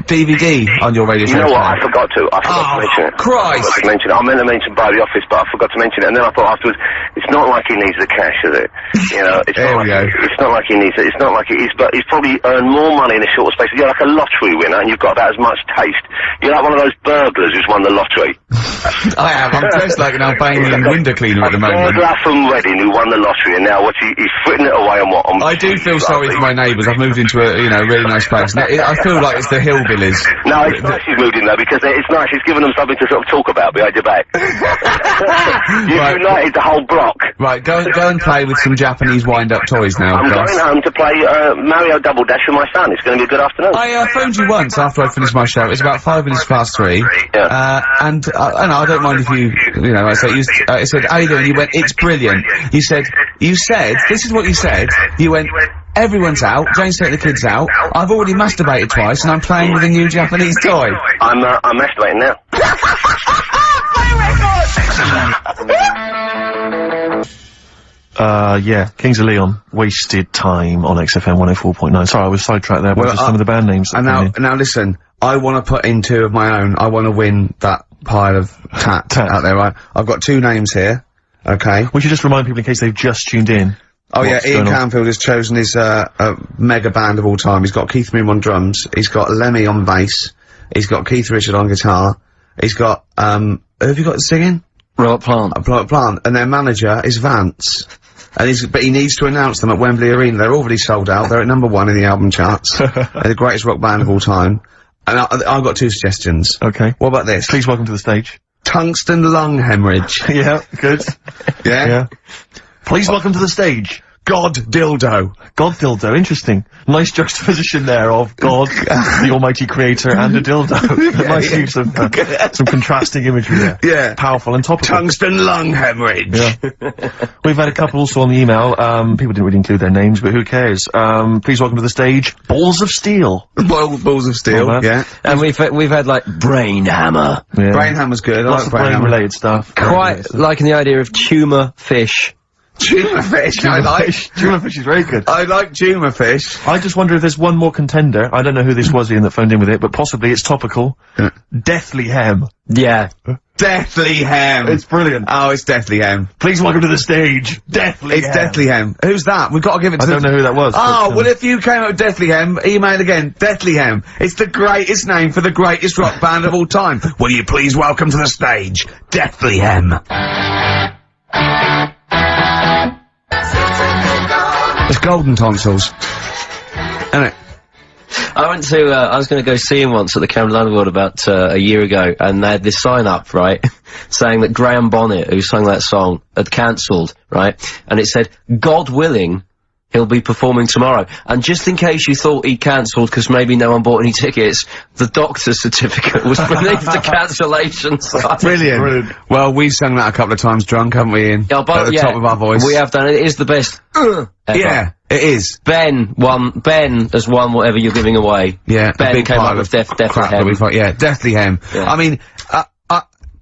Speaker 1: DVD on your radio show?
Speaker 4: You know what? I forgot to. I forgot to mention it.
Speaker 1: Christ!
Speaker 4: I forgot to mention it. I meant to mention by the office, but I forgot to mention it. And then I thought afterwards, it's not like he needs the cash, is it? You know, it's not like he needs it. It's not like it is, but he's probably earned more money in a short space. You're like a lottery winner, and you've got about as much taste. You're like one of those burglars who's won the lottery.
Speaker 1: I am. I'm dressed like an Albanian window cleaner at the moment.
Speaker 4: Burglar from Reading who won the lottery, and now he's fritting it away on what?
Speaker 1: I do feel sorry for my neighbours. I've moved into a, really nice place. I feel like it's the hillbillies.
Speaker 4: No, it's nice he's moved in though, because it's nice. He's given them something to sort of talk about behind your back. You've united the whole block.
Speaker 1: Right, go and play with some Japanese wind-up toys now.
Speaker 4: I'm going home to play Mario Double Dash with my son. It's going to be a good afternoon.
Speaker 1: I phoned you once after I finished my show. It's about 5 minutes past 3.
Speaker 4: Yeah.
Speaker 1: And I don't mind if I said, "How you doing?" You went, "It's brilliant." You said, this is what you said. You went, "Everyone's out. Jane's taking the kids out. I've already masturbated twice, and I'm playing with a new Japanese toy."
Speaker 4: I'm masturbating now.
Speaker 2: Yeah, Kings of Leon, Wasted Time on XFM 104.9. Sorry, I was sidetracked there by some of the band names.
Speaker 1: And now listen, I want to put in 2 of my own. I want to win that pile of tat out there, right? I've got 2 names here, okay?
Speaker 2: We should just remind people in case they've just tuned in.
Speaker 1: Oh yeah, Ian Canfield has chosen his, mega band of all time. He's got Keith Moon on drums, he's got Lemmy on bass, he's got Keith Richard on guitar, he's got, who have you got singing?
Speaker 3: Robert Plant.
Speaker 1: Robert Plant. And their manager is Vance. But he needs to announce them at Wembley Arena. They're already sold out. They're at #1 in the album charts. They're the greatest rock band of all time. And I've got 2 suggestions.
Speaker 2: Okay.
Speaker 1: What about this?
Speaker 2: Please welcome to the stage.
Speaker 1: Tungsten lung hemorrhage.
Speaker 2: Yeah, good.
Speaker 1: Yeah?
Speaker 2: Please welcome to the stage.
Speaker 1: God dildo.
Speaker 2: God dildo, interesting. Nice juxtaposition there of God, the almighty creator, and a dildo. Nice use of some contrasting imagery there.
Speaker 1: Yeah.
Speaker 2: Powerful and topical.
Speaker 1: Tungsten lung hemorrhage.
Speaker 2: Yeah. We've had a couple also on the email. People didn't really include their names, but who cares? Please welcome to the stage, Balls of Steel.
Speaker 1: Balls of Steel, yeah.
Speaker 3: And we've had like Brain Hammer.
Speaker 2: Yeah.
Speaker 1: Brain Hammer's good. I
Speaker 2: Lots
Speaker 1: like
Speaker 2: of
Speaker 1: Brain Hammer.
Speaker 2: brain-related stuff.
Speaker 3: Quite liking the idea of tumour fish.
Speaker 1: Tuna fish, I like.
Speaker 2: Tuna fish is very good.
Speaker 1: I like tuna fish.
Speaker 2: I just wonder if there's one more contender. I don't know who this was, Ian, that phoned in with it, but possibly it's topical. Deathly Hem.
Speaker 3: Yeah.
Speaker 1: Deathly Hem.
Speaker 2: It's brilliant.
Speaker 1: Oh, it's Deathly Hem.
Speaker 2: Please welcome to the stage, Deathly Hem.
Speaker 1: It's Deathly Hem. Who's that? We've got to give it to
Speaker 2: I don't know who that was.
Speaker 1: Oh, well, if you came up with Deathly Hem, email again. Deathly Hem. It's the greatest name for the greatest rock band of all time. Will you please welcome to the stage, Deathly Hem. It's golden tonsils. Isn't it?
Speaker 3: I went to, I was going to go see him once at the Camden Underworld about a year ago, and they had this sign up, right, saying that Graham Bonnet, who sung that song, had cancelled, right, and it said, God willing, he'll be performing tomorrow. And just in case you thought he cancelled because maybe no one bought any tickets, the doctor's certificate was beneath the cancellation sign.
Speaker 1: Brilliant. Well, we've sung that a couple of times drunk, haven't we, Ian?
Speaker 3: Yeah, but
Speaker 1: at the top of our voice.
Speaker 3: We have done it. It is the best ever.
Speaker 1: Yeah, it is.
Speaker 3: Ben has won whatever you're giving away.
Speaker 1: Yeah,
Speaker 3: Ben
Speaker 1: a big
Speaker 3: came
Speaker 1: pile
Speaker 3: up with
Speaker 1: of
Speaker 3: Deathly
Speaker 1: crap that
Speaker 3: Hem.
Speaker 1: we thought, yeah, Deathly Hem.
Speaker 3: Yeah.
Speaker 1: I mean,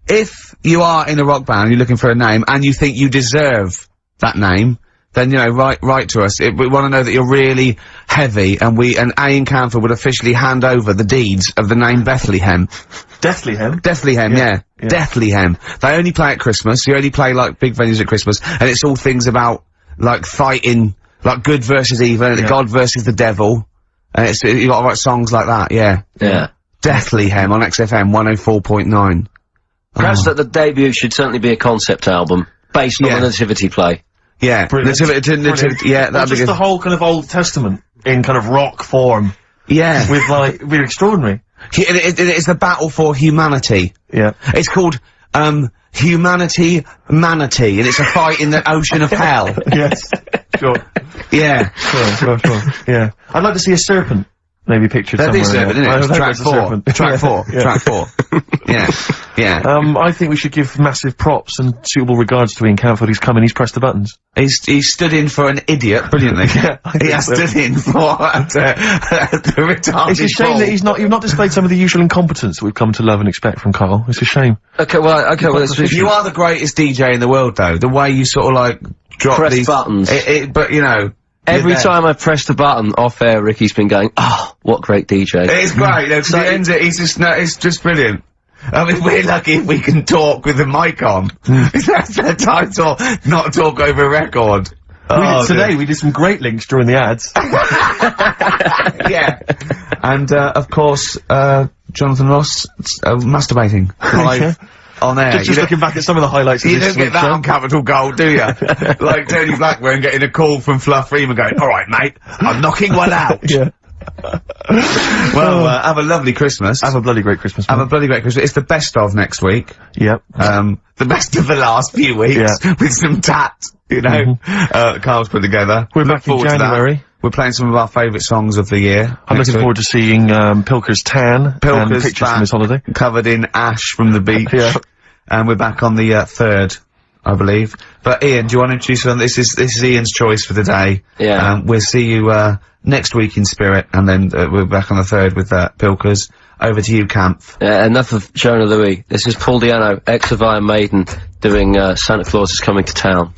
Speaker 1: if you are in a rock band, you're looking for a name, and you think you deserve that name, then, you know, write to us. We want to know that you're really heavy, and Ian Canfield would officially hand over the deeds of the name Bethlehem.
Speaker 2: Deathly Hem?
Speaker 1: Deathly Hem, yeah. Deathly Hem. They only play at Christmas. You only play, like, big venues at Christmas, and it's all things about, like, fighting, like, good versus evil, and God versus the devil. And you gotta write songs like that, yeah.
Speaker 3: Yeah.
Speaker 1: Deathly Hem on XFM 104.9.
Speaker 3: Perhaps that the debut should certainly be a concept album, based on the Nativity play.
Speaker 1: Yeah, Nativity, yeah, that'd be
Speaker 2: just
Speaker 1: good.
Speaker 2: the whole kind of Old Testament in kind of rock form.
Speaker 1: Yeah.
Speaker 2: With, like, it'd be extraordinary.
Speaker 1: It's the battle for humanity.
Speaker 2: Yeah.
Speaker 1: It's called, Humanity Manatee, and it's a fight in the ocean of hell.
Speaker 2: Yes. Sure.
Speaker 1: Yeah.
Speaker 2: Sure. Yeah. I'd like to see a serpent. Maybe pictured
Speaker 1: That
Speaker 2: somewhere.
Speaker 1: is serpent,
Speaker 2: in there.
Speaker 1: isn't it?
Speaker 2: I
Speaker 1: It's
Speaker 2: hope
Speaker 1: track
Speaker 2: there's a
Speaker 1: 4.
Speaker 2: serpent.
Speaker 1: Track 4.
Speaker 2: Yeah.
Speaker 1: Track 4. Yeah.
Speaker 2: I think we should give massive props and suitable regards to Ian Camfield. He's come and he's pressed the buttons.
Speaker 1: He stood in for an idiot brilliantly.
Speaker 2: Yeah, I
Speaker 1: he
Speaker 2: think
Speaker 1: has
Speaker 2: so.
Speaker 1: stood in for the retarded
Speaker 2: It's a shame
Speaker 1: ball.
Speaker 2: that you've not displayed some of the usual incompetence that we've come to love and expect from Karl. It's a shame.
Speaker 3: Okay, well,
Speaker 1: You are the greatest DJ in the world, though. The way you sort of like drop
Speaker 3: Press
Speaker 1: these
Speaker 3: buttons.
Speaker 1: But you know,
Speaker 3: Every
Speaker 1: you're there.
Speaker 3: time I press the button off air, Ricky's been going, "Oh, what great DJ!"
Speaker 1: It's great. You know, 'cause he ends it. He's just it's just brilliant. I mean, we're lucky if we can talk with the mic on. That's the title. Not talk over a record.
Speaker 2: Today we did some great links during the ads.
Speaker 1: Yeah. And of course, Jonathan Ross masturbating live on air.
Speaker 2: Just looking back at some of the highlights of
Speaker 1: You
Speaker 2: this
Speaker 1: don't get
Speaker 2: week's
Speaker 1: that
Speaker 2: show.
Speaker 1: on Capital Gold, do you? Like Tony Blackburn getting a call from Fluff Freeman going, "All right, mate, I'm knocking one out."
Speaker 2: Yeah.
Speaker 1: Well, have a lovely Christmas.
Speaker 2: Have a bloody great Christmas.
Speaker 1: Have a
Speaker 2: man.
Speaker 1: bloody great Christmas. It's the best of next week.
Speaker 2: Yep.
Speaker 1: The best of the last few weeks with some tat, you know, Carl's put together.
Speaker 2: We're
Speaker 1: Look
Speaker 2: back in
Speaker 1: forward to that.
Speaker 2: January.
Speaker 1: We're playing some of our favourite songs of the year.
Speaker 2: I'm
Speaker 1: next
Speaker 2: looking
Speaker 1: week.
Speaker 2: forward to seeing Pilker's tan and
Speaker 1: Pilker's
Speaker 2: pictures
Speaker 1: back,
Speaker 2: from his holiday.
Speaker 1: covered in ash from the beach.
Speaker 2: Yeah.
Speaker 1: And we're back on the 3rd, I believe. But Ian, do you want to introduce one? This is Ian's choice for the day.
Speaker 3: Yeah.
Speaker 1: We'll see you next week in spirit, and then we're back on the 3rd with Pilkers. Over to you, Camp.
Speaker 3: Enough of Jonah Louis. This is Paul Di'Anno, ex of Iron Maiden, doing Santa Claus is Coming to Town.